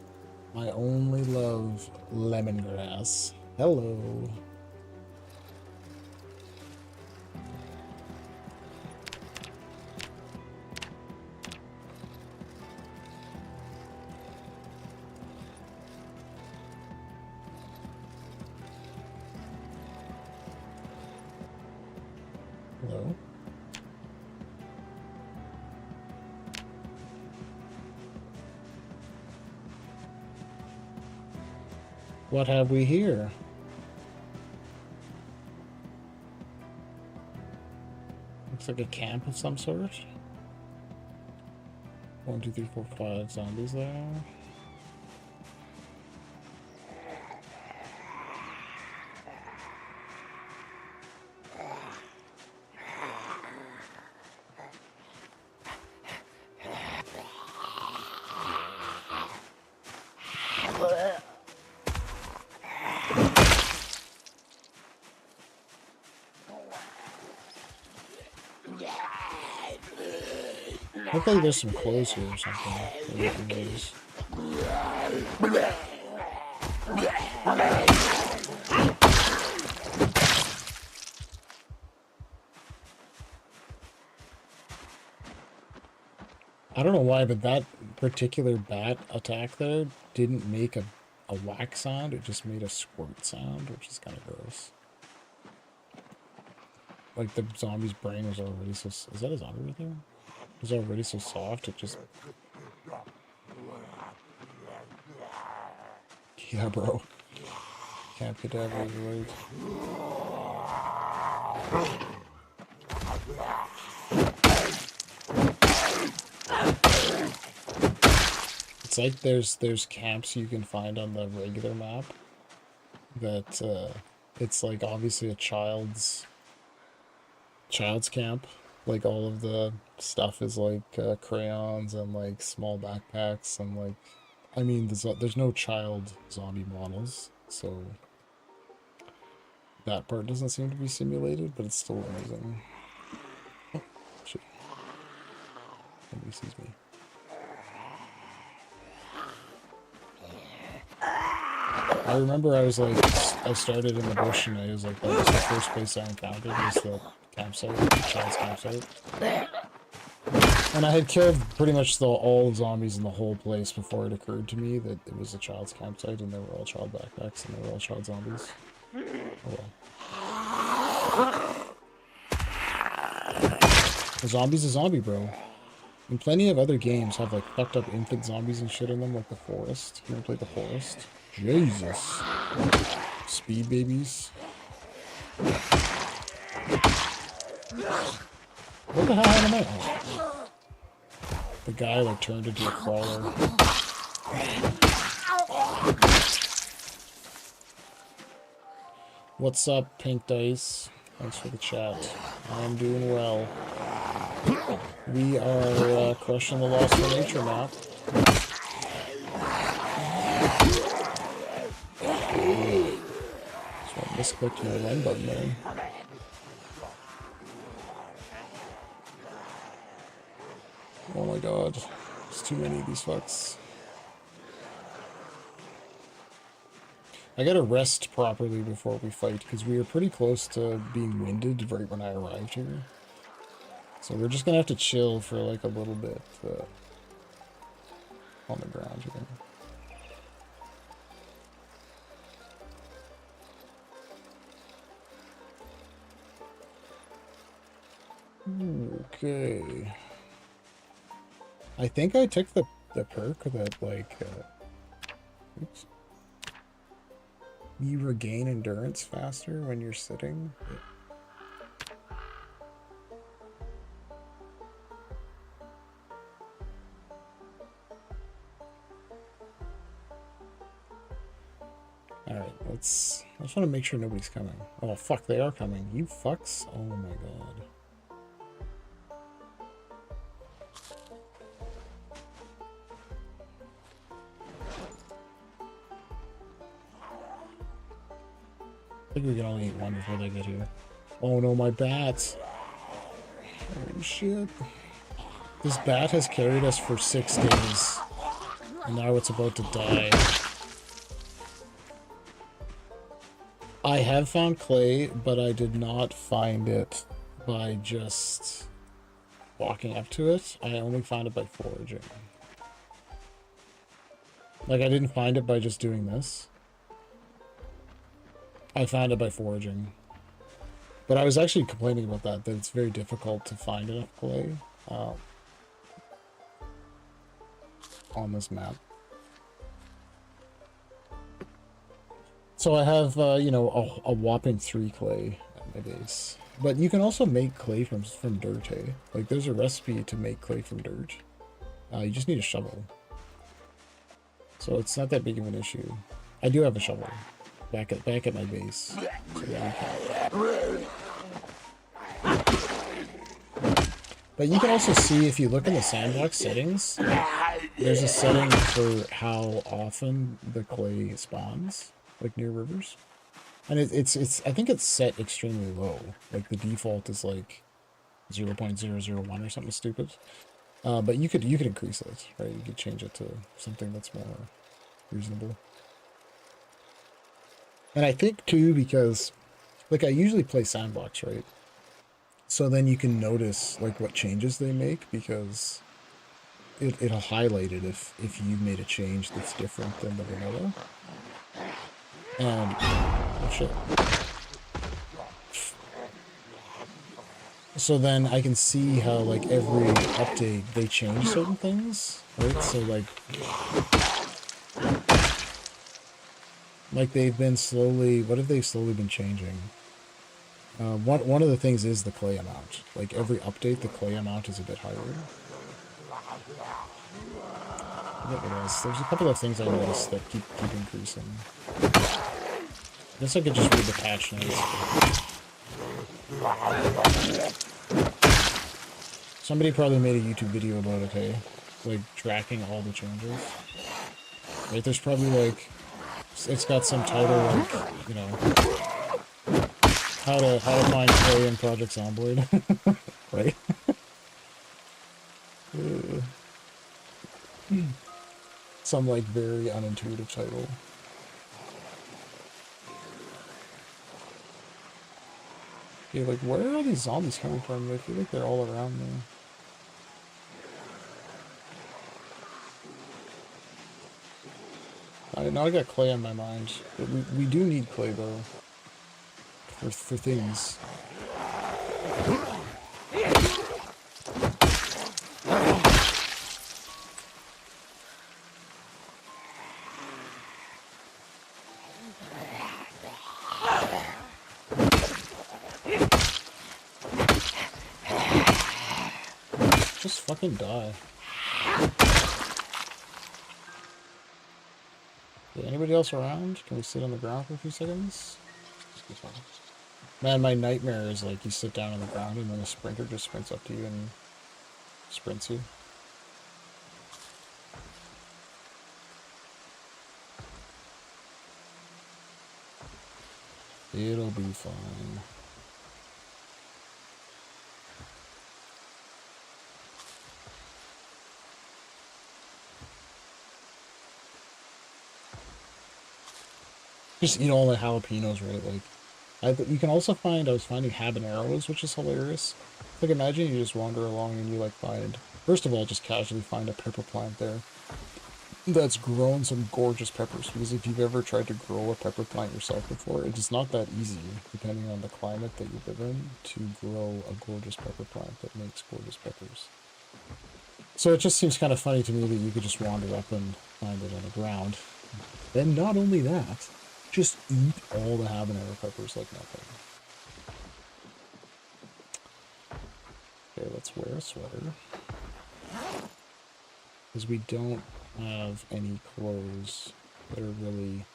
My only love, lemongrass. Hello. Hello. What have we here? Looks like a camp of some sort. 1, 2, 3, 4, 5 zombies there. Looks like there's some clothes here or something that we can use. I don't know why, but that particular bat attack there didn't make a whack sound. It just made a squirt sound, which is kind of gross. Like the zombie's brain was already so... Is that a zombie right there? It was already so soft, it just... Yeah, bro. Can't get that right. It's like there's camps you can find on the regular map that it's like obviously a child's camp. Like all of the stuff is like crayons and like small backpacks and like, I mean, there's no child zombie models, so that part doesn't seem to be simulated, but it's still amazing. Oh, shit. Somebody sees me. I remember I was like, I started in the bush and I was like, that was the first place I encountered was the campsite, the child's campsite. And I had killed pretty much all the zombies in the whole place before it occurred to me that it was a child's campsite and they were all child backpacks and they were all child zombies. Oh well. A zombie's a zombie, bro. And plenty of other games have like fucked up infant zombies and shit in them, like The Forest. You ever played The Forest? Jesus. Speed babies. What the hell happened to my... Oh. The guy like turned into a crawler. What's up, Pink Dice? Thanks for the chat. I'm doing well. We are crushing the Lost for Nature map. So I misclicked my run button there. Oh my god. There's too many of these fucks. I gotta rest properly before we fight, because we were pretty close to being winded right when I arrived here. So we're just gonna have to chill for like a little bit on the ground here. Okay. I think I took the perk that like oops. You regain endurance faster when you're sitting. Alright, I just want to make sure nobody's coming. Oh fuck, they are coming. You fucks? Oh my god. I think we can only eat one before they get here. Oh no, my bats. Holy shit. This bat has carried us for 6 days. And now it's about to die. I have found clay, but I did not find it by just walking up to it. I only found it by foraging. Like, I didn't find it by just doing this. I found it by foraging. But I was actually complaining about that it's very difficult to find enough clay on this map. So I have, you know, a whopping 3 clay at my base. But you can also make clay from dirt, eh? Like, there's a recipe to make clay from dirt. You just need a shovel. So it's not that big of an issue. I do have a shovel. Back at my base. So but you can also see, if you look in the sandbox settings, there's a setting for how often the clay spawns, like near rivers. And it's I think it's set extremely low. Like the default is like 0.001 or something stupid. But you could increase it, right? You could change it to something that's more reasonable. And I think too, because like I usually play sandbox, right? So then you can notice like what changes they make, because it'll highlight it if you made a change that's different than the vanilla. And oh shit. So then I can see how like every update they change certain things, right? So like they've been slowly, what have they slowly been changing? One of the things is the clay amount. Like every update, the clay amount is a bit higher. I forget what else. There's a couple of things I noticed that keep increasing. I guess I could just read the patch notes. Somebody probably made a YouTube video about it, hey? Like tracking all the changes. Right, there's probably like, it's got some title like, you know, how to find clay in Project Zomboid, right? Some like very unintuitive title. Okay, like where are these zombies coming from? I feel like they're all around me. Now I got clay on my mind. But we do need clay though. For things. Just fucking die. Okay, anybody else around? Can we sit on the ground for a few seconds? Man, my nightmare is like you sit down on the ground and then a sprinter just sprints up to you and sprints you. It'll be fine. Just eat all the jalapenos, right? Like, you can also find, I was finding habaneros, which is hilarious. Like, imagine you just wander along and you, like, find, first of all, just casually find a pepper plant there that's grown some gorgeous peppers. Because if you've ever tried to grow a pepper plant yourself before, it is not that easy, depending on the climate that you live in, to grow a gorgeous pepper plant that makes gorgeous peppers. So it just seems kind of funny to me that you could just wander up and find it on the ground. Then not only that, just eat all the habanero peppers like nothing. Okay, let's wear a sweater. Because we don't have any clothes that are really...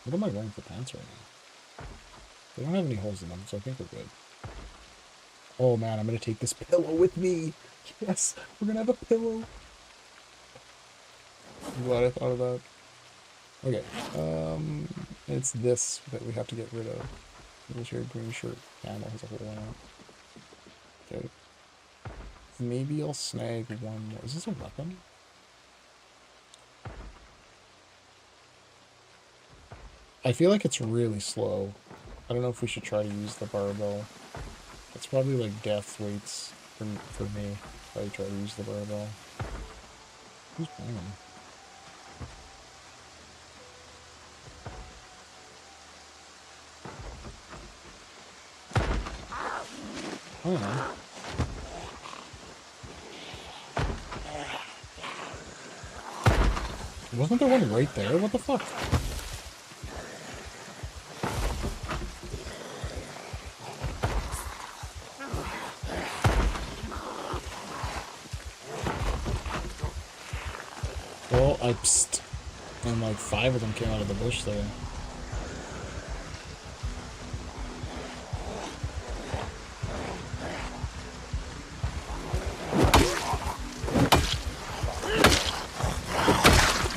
What am I wearing for pants right now? They don't have any holes in them, so I think we're good. Oh man, I'm gonna take this pillow with me! Yes, we're gonna have a pillow! I'm glad I thought of that. Okay, it's this that we have to get rid of. This your green shirt camel has a hole in it. Okay. Maybe I'll snag one more. Is this a weapon? I feel like it's really slow. I don't know if we should try to use the barbell. It's probably like death weights for me if I try to use the barbell. Who's playing? I don't know. Wasn't there one right there? What the fuck? Well, I psst. And like 5 of them came out of the bush there.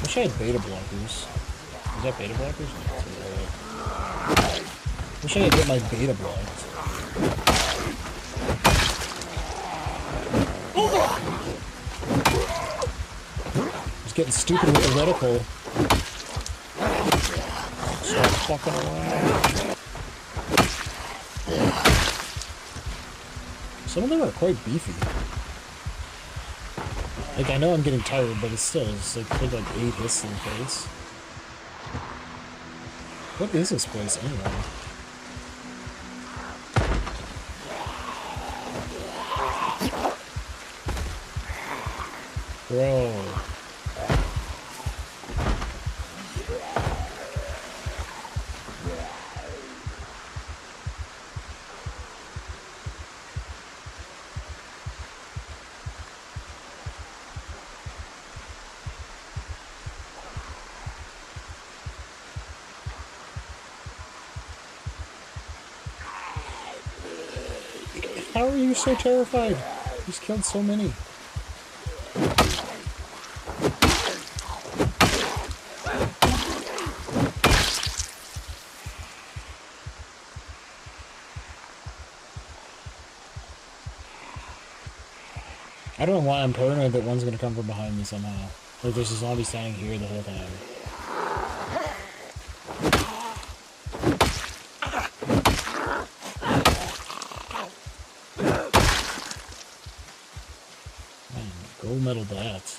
Wish I had beta blockers. Is that beta blockers? Wish I could get my beta blocked. I was getting stupid with the reticle. Stop fucking around. Some of them are quite beefy. Like, I know I'm getting tired, but it's still, it's like, take like 8 hits in the face. What is this place anyway? Bro. How are you so terrified? He's killed so many. I don't know why I'm paranoid that one's gonna come from behind me somehow. Like there's a zombie standing here the whole time. metal bat.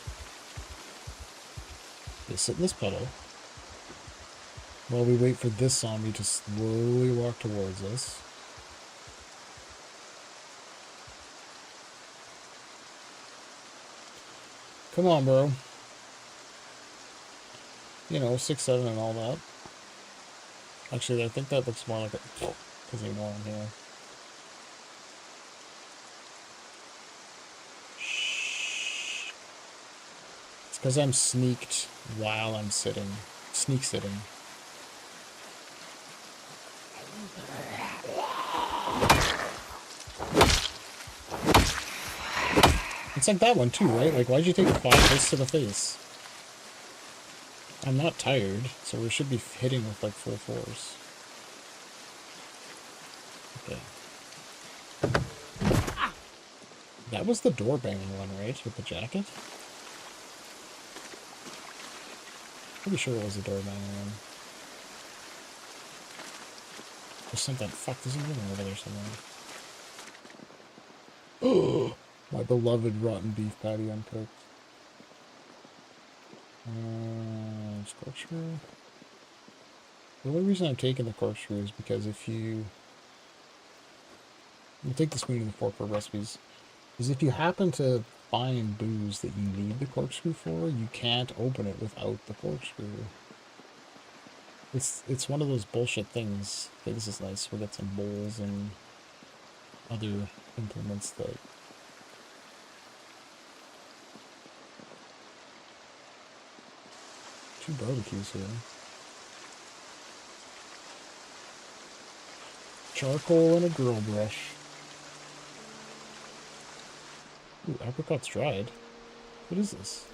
Okay, sit in this puddle. While we wait for this zombie to slowly walk towards us. Come on, bro. You know, 6'7" and all that. Actually, I think that looks more like a... Because you know I'm here. Shh. It's because I'm sneaked while I'm sitting. Sneak sitting. It's like that one too, right? Like, why'd you take 5 hits to the face? I'm not tired, so we should be hitting with, like, full force. Okay. That was the door banging one, right? With the jacket? Pretty sure it was the door banging one. There's something. Fuck, there's a woman over there somewhere. Oh! My beloved rotten beef patty uncooked. Corkscrew. The only reason I'm taking the corkscrew is because if you take the spoon and the fork for recipes, is if you happen to find booze that you need the corkscrew for, you can't open it without the corkscrew. It's one of those bullshit things. Okay, this is nice. We got some bowls and other implements that. Two barbecues here. Charcoal and a grill brush. Ooh, apricot's dried. What is this?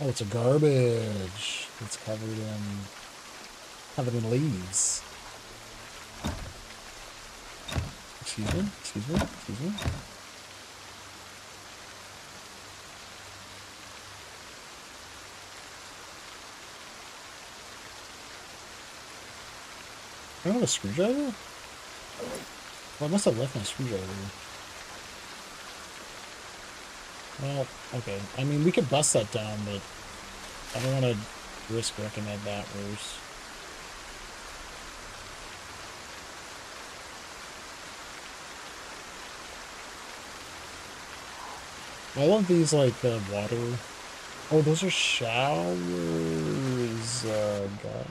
Oh, it's a garbage. It's covered in leaves. Excuse me? Excuse me? Excuse me? I don't have a screwdriver? Well, I must have left my screwdriver. Well, okay. I mean, we could bust that down, but I don't want to risk wrecking that bat worse. All of these, like, water... Oh, those are showers. God.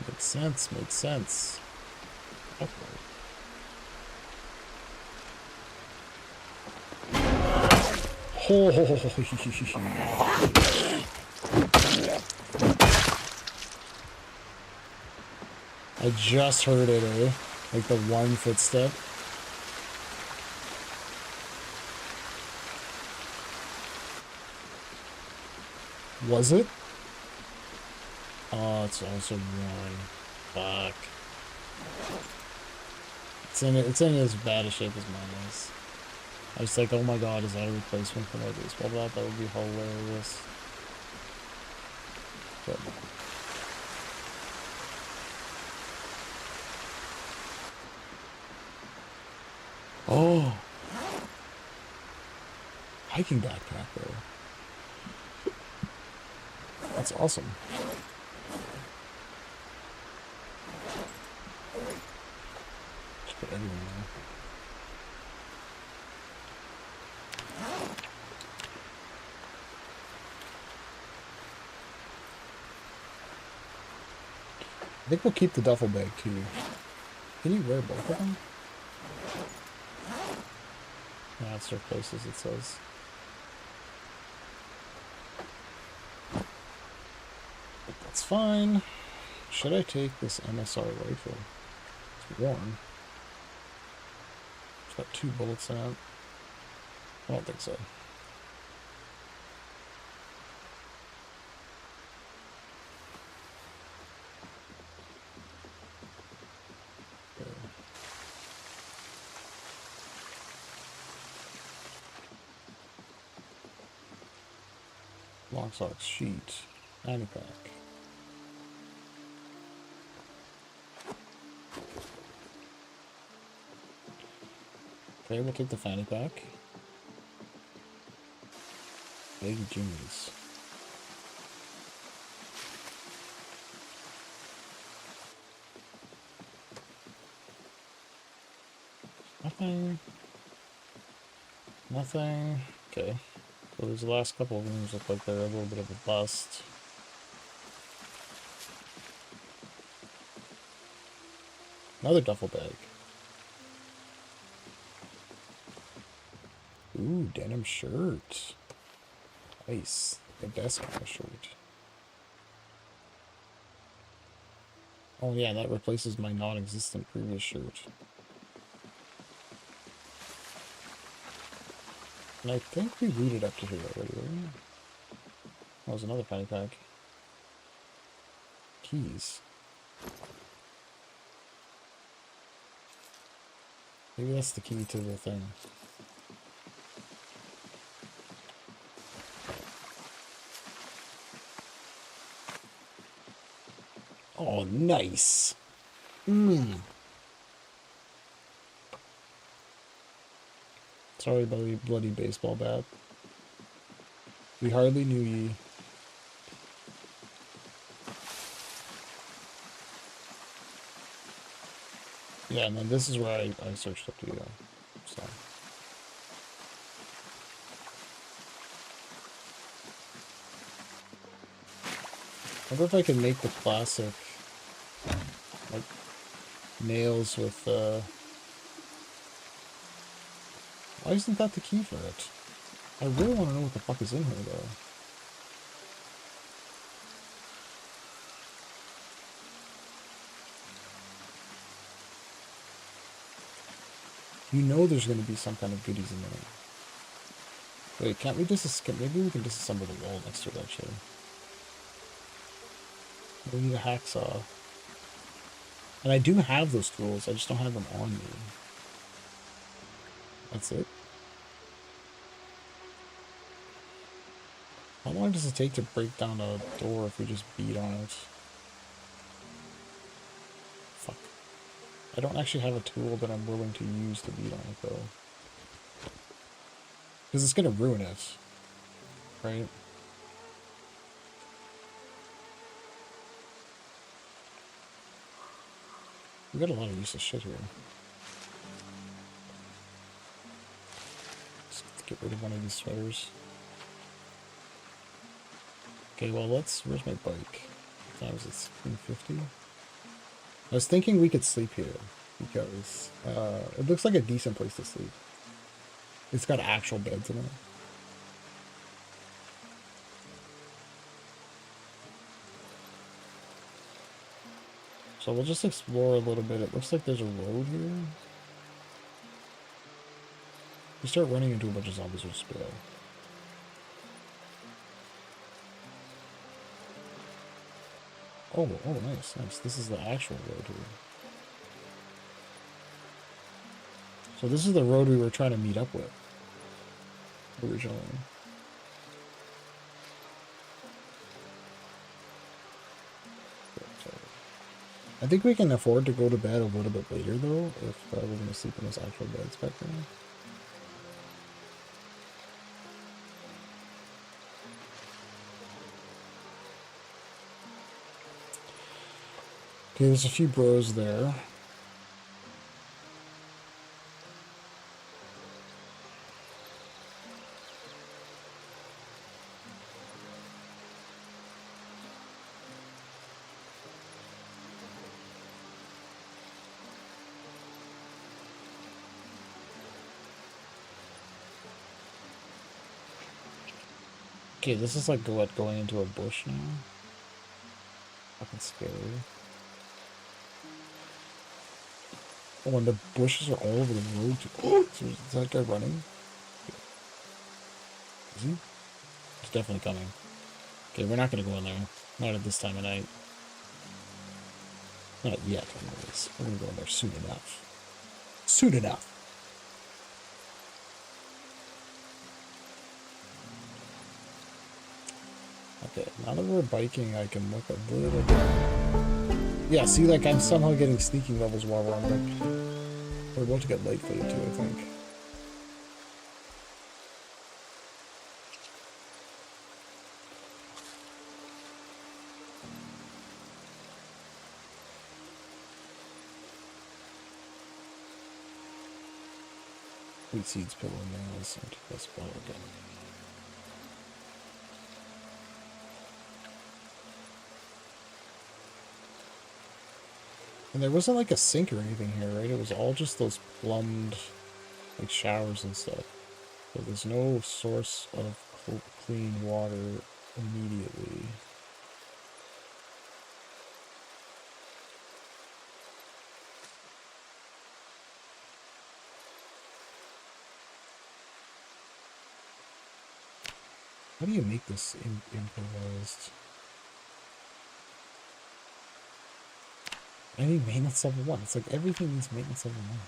Makes sense, makes sense. Okay. Oh. I just heard it, eh? Like the one footstep. Was it? Oh, it's also one. Fuck. It's in as bad a shape as mine is. I was like, oh my god, is that a replacement for my baseball bat? That would be hilarious. But oh, hiking backpack though. That's awesome. Just put everyone there. I think we'll keep the duffel bag too. Can you wear both of them? Yeah, it's their places, it says. That's fine. Should I take this MSR rifle? It's warm. It's got 2 bullets in it. I don't think so. Long socks, sheet, 90 pack. Okay, we'll take the fanny pack. Big Jimmy's. Nothing. Nothing. Okay. So these last couple of rooms look like they're a little bit of a bust. Another duffel bag. Ooh, denim shirt. Nice. The best kind of shirt. Oh yeah, that replaces my non-existent previous shirt. And I think we looted up to here already, right? Oh, there's another fanny pack. Keys. Maybe that's the key to the thing. Oh, nice. Sorry, bloody baseball bat. We hardly knew ye. Yeah, and then this is where I searched up to you. So. I wonder if I can make the classic, like, nails with, why isn't that the key for it? I really want to know what the fuck is in here, though. You know there's going to be some kind of goodies in there. Wait, can't we maybe we can disassemble the wall next to it, actually. We need a hacksaw. And I do have those tools, I just don't have them on me. That's it. How long does it take to break down a door if we just beat on it? Fuck. I don't actually have a tool that I'm willing to use to beat on it, though. Because it's gonna ruin it. Right? We got a lot of useless shit here. Just get rid of one of these sweaters. Okay, well, where's my bike? That was at 350. I was thinking we could sleep here because it looks like a decent place to sleep. It's got actual beds in it. So we'll just explore a little bit. It looks like there's a road here. We start running into a bunch of zombies, we'll just bail. Oh, nice. This is the actual road here. So this is the road we were trying to meet up with originally. I think we can afford to go to bed a little bit later, though, if we're going to sleep in those actual beds back there. Okay, there's a few bros there. Okay, this is like going into a bush now. Fucking scary. Oh, and the bushes are all over the road. Oh, is that guy running? Is he? He's definitely coming. Okay, we're not gonna go in there. Not at this time of night. Not yet, anyways. We're gonna go in there soon enough. Soon enough. Okay, now that we're biking, I can look a little bit. Yeah, see, like, I'm somehow getting sneaking levels while we're on bike. We're about to get light-footed, too, I think. Wheat seeds, pillow nails, into this ball again. And there wasn't like a sink or anything here, right? It was all just those plumbed like showers and stuff. So there's no source of clean water immediately. How do you make this improvised? I need maintenance level 1. It's like everything needs maintenance level 1.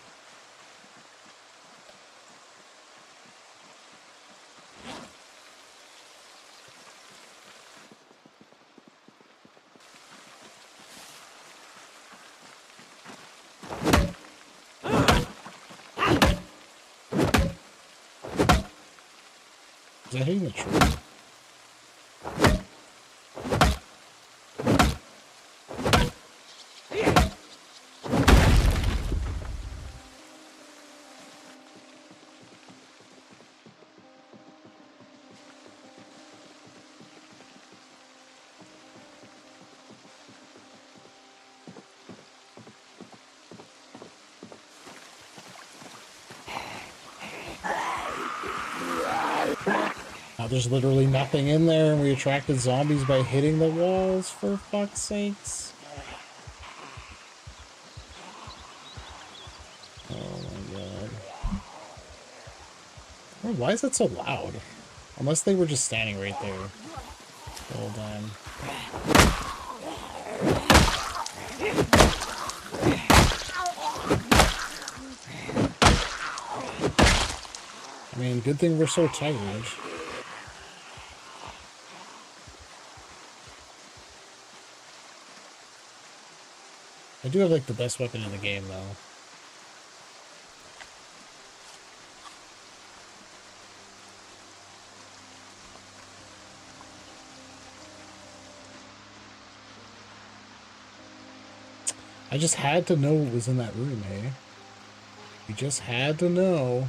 Is that hitting the tree? Now there's literally nothing in there, and we attracted zombies by hitting the walls, for fuck's sakes. Oh my god. Oh, why is it so loud? Unless they were just standing right there the whole time. I mean, good thing we're so tired. I do have, like, the best weapon in the game, though. I just had to know what was in that room, hey? You just had to know.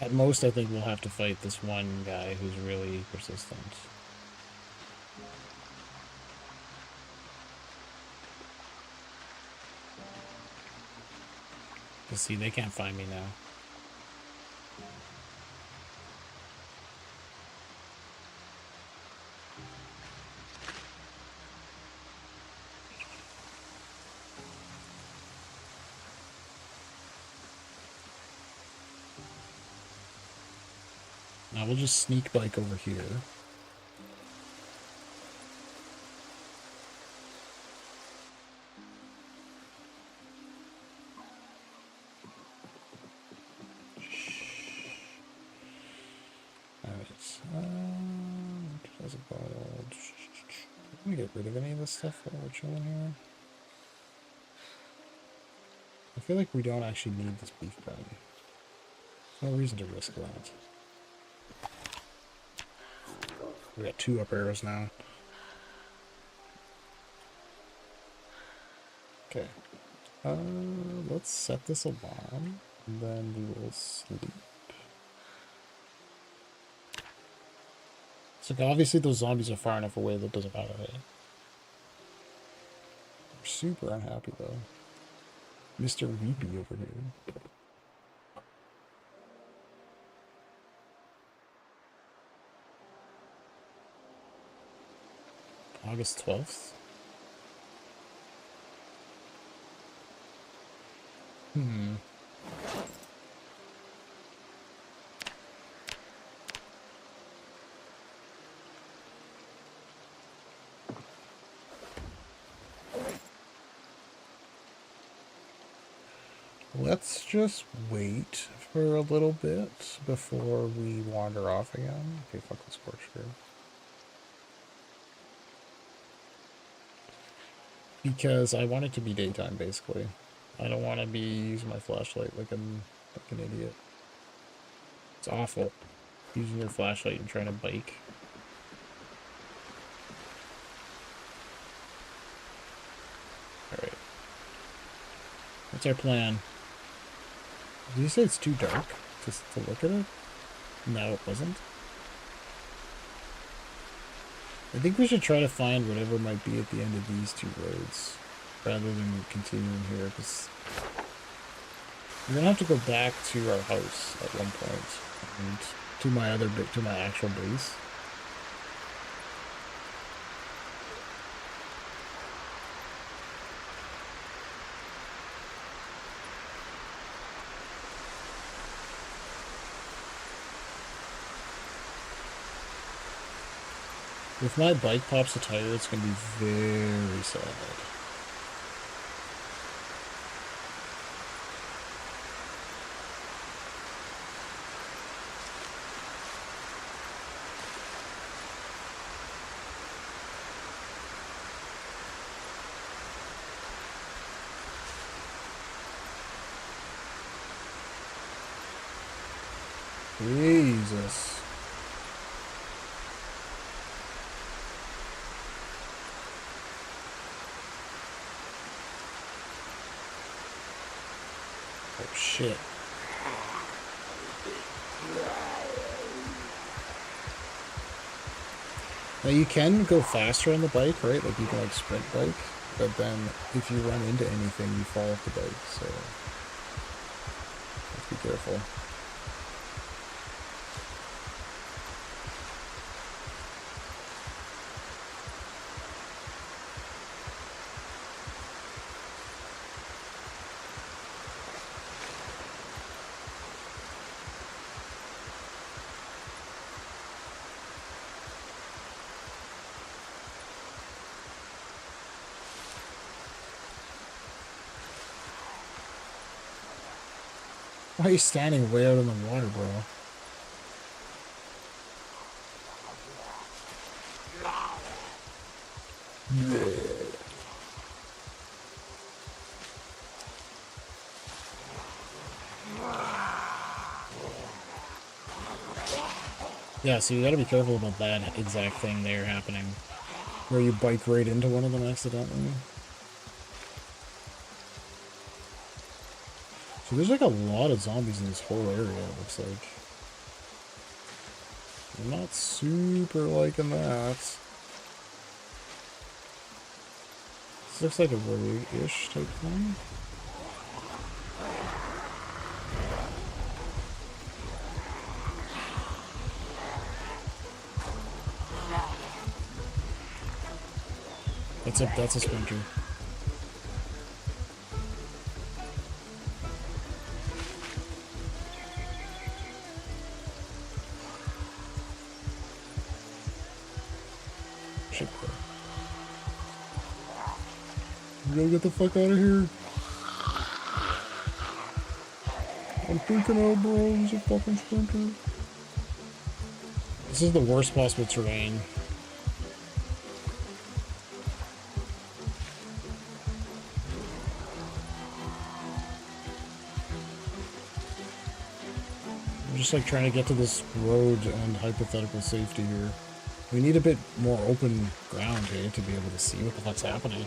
At most, I think we'll have to fight this one guy who's really persistent. You see, they can't find me now. Now we'll just sneak bike over here. Let me get rid of any of this stuff while we're chilling here. I feel like we don't actually need this beef patty. There's no reason to risk that. We got 2 up arrows now. Okay. Let's set this alarm, and then we will sleep. So obviously those zombies are far enough away that it doesn't matter, right? We're super unhappy though. Mr. Weepy over here. August 12th? Let's just wait for a little bit before we wander off again. Okay, fuck this scorch here. Because I want it to be daytime, basically. I don't want to be using my flashlight like an idiot. It's awful. Using your flashlight and trying to bike. Alright. What's our plan? Did you say it's too dark just to look at it? No, it wasn't. I think we should try to find whatever might be at the end of these two roads, rather than continuing here, because we're gonna have to go back to our house at one point, and to my other bit, to my actual base. If my bike pops a tire, it's gonna be very sad. Jesus. Oh shit. Now you can go faster on the bike, right? Like you can like sprint bike, but then if you run into anything, you fall off the bike, so let's be careful. Why are you standing way out in the water, bro? Yeah, so you gotta be careful about that exact thing there happening. Where you bike right into one of them accidentally. So there's like a lot of zombies in this whole area, it looks like. I'm not super liking that. This looks like a rogue-ish type thing. That's a sprinter. Shit, bro. We gotta get the fuck out of here. I'm freaking out, bro. There's a fucking sprinter. This is the worst possible terrain. I'm just like trying to get to this road and hypothetical safety here. We need a bit more open ground here to be able to see what the fuck's happening.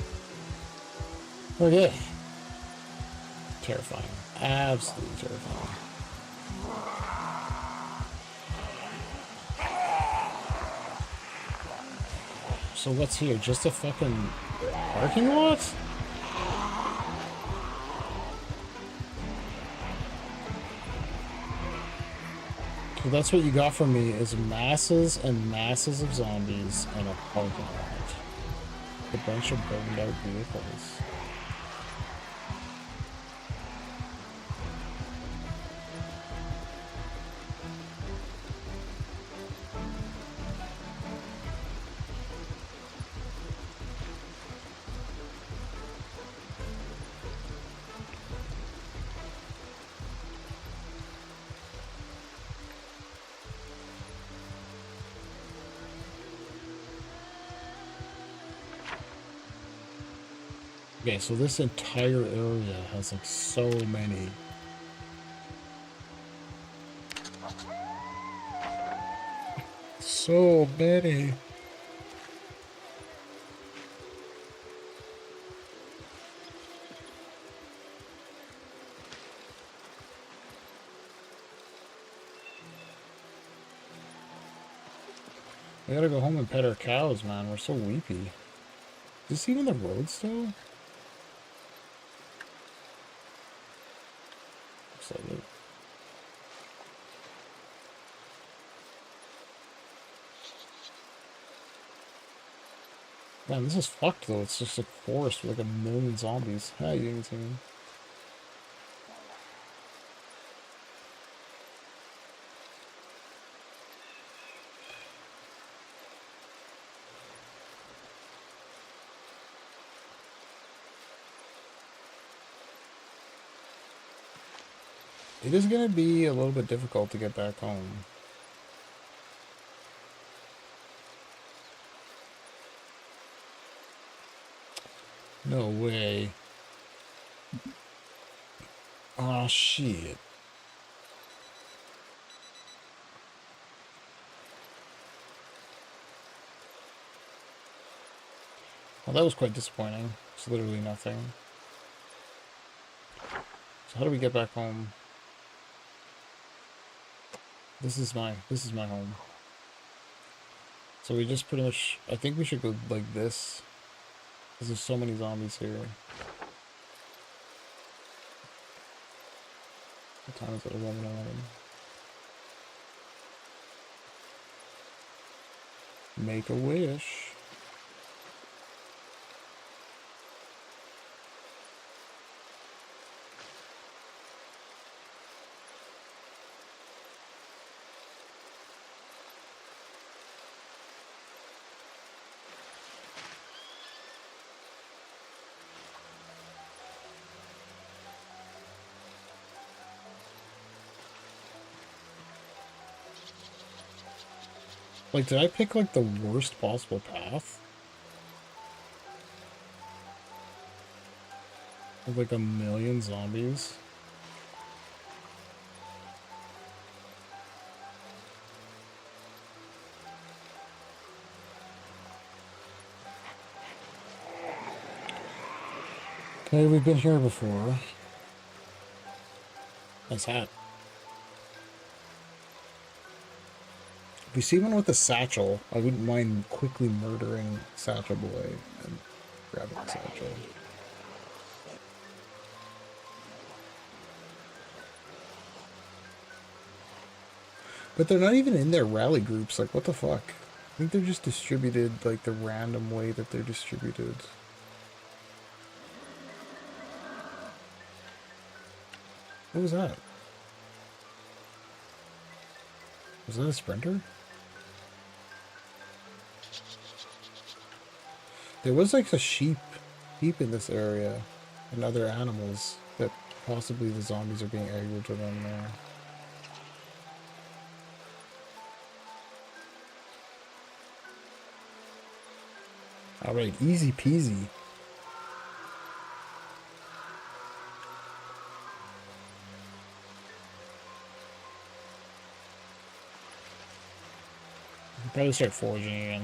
Okay. Terrifying. Absolutely terrifying. So what's here? Just a fucking parking lot? So that's what you got from me, is masses and masses of zombies and a parking lot. A bunch of burned out vehicles. Okay, so this entire area has like so many. So many. We gotta go home and pet our cows, man. We're so weepy. Is this even the road still? Looks like it. Man, this is fucked though. It's just a forest with like a million zombies. Hi, you didn't see me. It is gonna be a little bit difficult to get back home. No way. Oh shit. Well, that was quite disappointing. It's literally nothing. So how do we get back home? This is my home. So we just pretty much, I think we should go like this. Because there's so many zombies here. What time is it? 11:11. Make a wish. Like, did I pick like the worst possible path? With like a million zombies? Okay, we've been here before. Nice hat. If we see one with a satchel, I wouldn't mind quickly murdering Satchel Boy and grabbing the satchel. But they're not even in their rally groups, like what the fuck? I think they're just distributed like the random way that they're distributed. What was that? Was that a sprinter? There was like a sheep in this area and other animals that possibly the zombies are being aggravated on there. Alright, easy peasy. I'll probably start foraging again.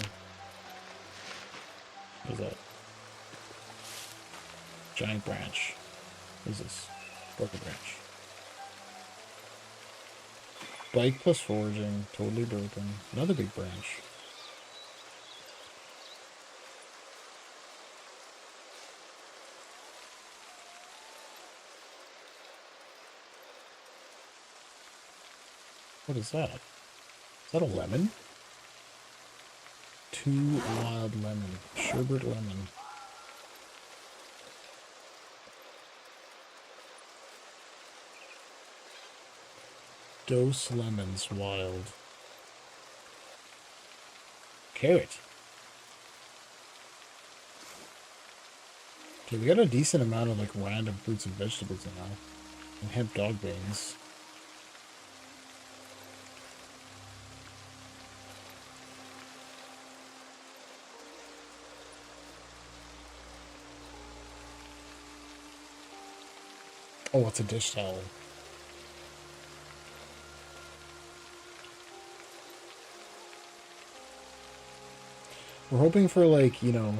What is that? Giant branch. What is this? Broken branch. Bike plus foraging. Totally broken. Another big branch. What is that? Is that a lemon? 2 wild lemon. Sherbet lemon. Dose lemons wild. Carrot. Okay, we got a decent amount of like random fruits and vegetables now. And hemp dog beans. Oh, it's a dish towel. We're hoping for like, you know,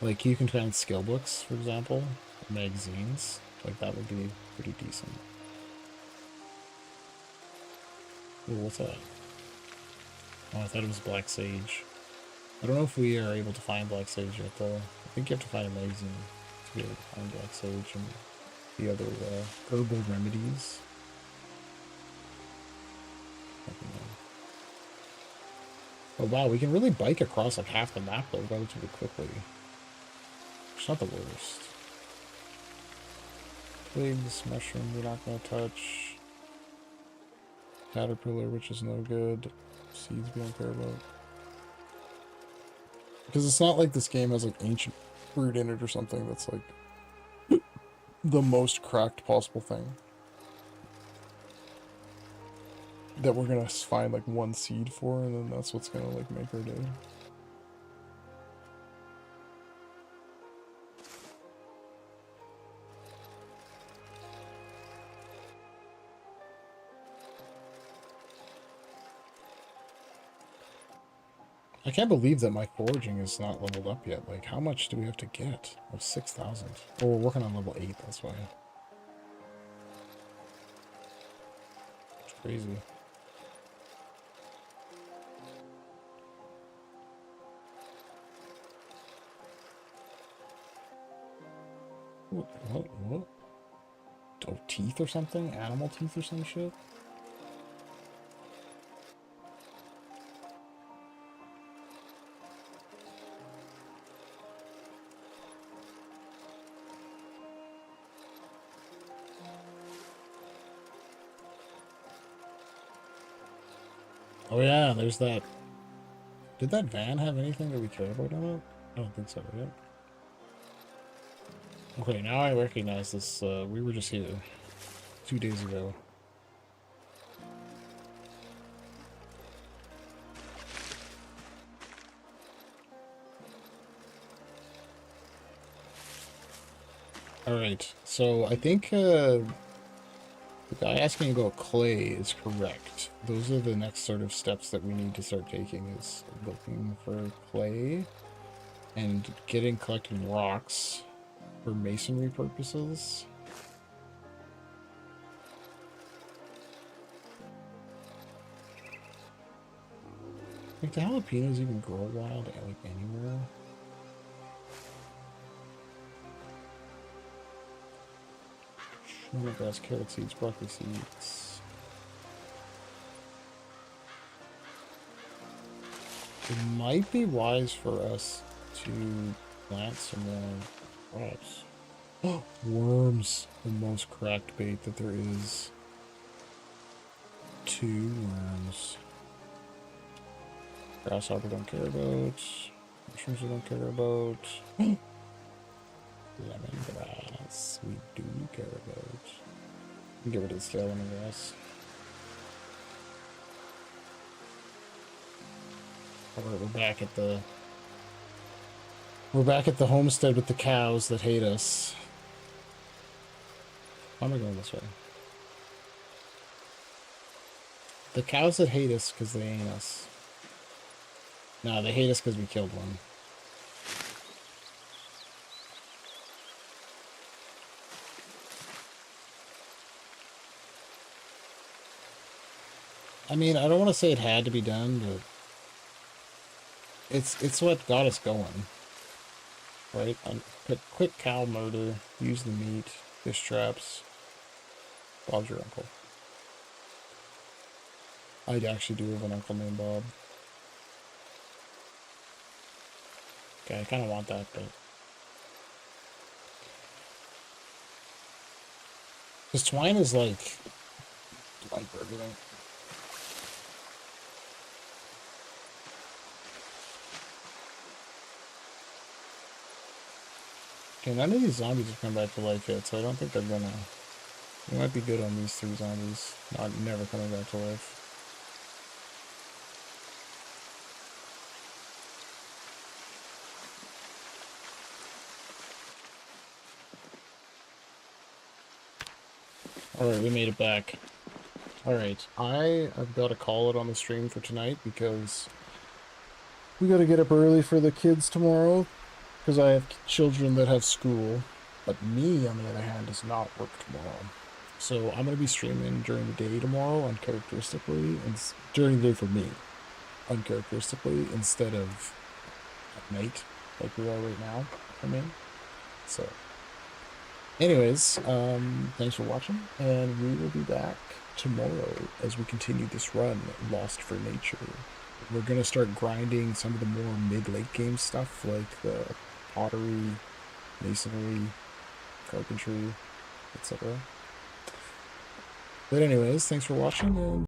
like you can find skill books, for example, or magazines. Like that would be pretty decent. Ooh, what's that? Oh, I thought it was black sage. I don't know if we are able to find Black Sage yet, though. I think you have to find a magazine to be able to find Black Sage and the other herbal remedies. Oh wow, we can really bike across like half the map though relatively quickly. It's not the worst. Twigs, mushroom, we're not gonna touch. Caterpillar, which is no good. Seeds we don't care about. Because it's not like this game has like ancient fruit in it or something that's like the most cracked possible thing. That we're gonna find like one seed for, and then that's what's gonna like make our day. I can't believe that my foraging is not leveled up yet. Like, how much do we have to get? Oh, 6,000. Oh, we're working on level 8, that's why. It's crazy. What? Oh, teeth or something? Animal teeth or some shit? Oh yeah, there's that. Did that van have anything that we care about in it? I don't think so, right? Okay, now I recognize this. We were just here 2 days ago. Alright, so I think the guy asking about clay is correct. Those are the next sort of steps that we need to start taking, is looking for clay and collecting rocks for masonry purposes. Like, do jalapenos even grow wild like anywhere? Grass, carrot seeds, broccoli seeds. It might be wise for us to plant some more crops. Oh, worms! The most cracked bait that there is. 2 worms. Grasshopper don't care about. Mushrooms we don't care about. Lemongrass we do care about. Get rid of the stale lemongrass. Alright, we're back at the homestead with the cows that hate us. Why am I going this way? The cows that hate us because they ain't us. No, they hate us because we killed one. I mean, I don't want to say it had to be done, but it's what got us going. Right? Quick cow murder, use the meat, fish traps. Bob's your uncle. I actually do have an uncle named Bob. Okay, I kind of want that, but... Because twine is like for everything. Okay, none of these zombies have come back to life yet, so I don't think they're gonna... We might be good on these 3 zombies. Never coming back to life. Alright, we made it back. Alright, I've got to call it on the stream for tonight because we gotta get up early for the kids tomorrow. Because I have children that have school, but me, on the other hand, does not work tomorrow. So I'm going to be streaming during the day tomorrow, uncharacteristically, and during the day for me, uncharacteristically, instead of at night, like we are right now. I mean, so. Anyways, thanks for watching, and we will be back tomorrow as we continue this run, Lost for Nature. We're gonna start grinding some of the more mid-late game stuff, like the pottery, masonry, carpentry, etc. But anyways, thanks for watching, and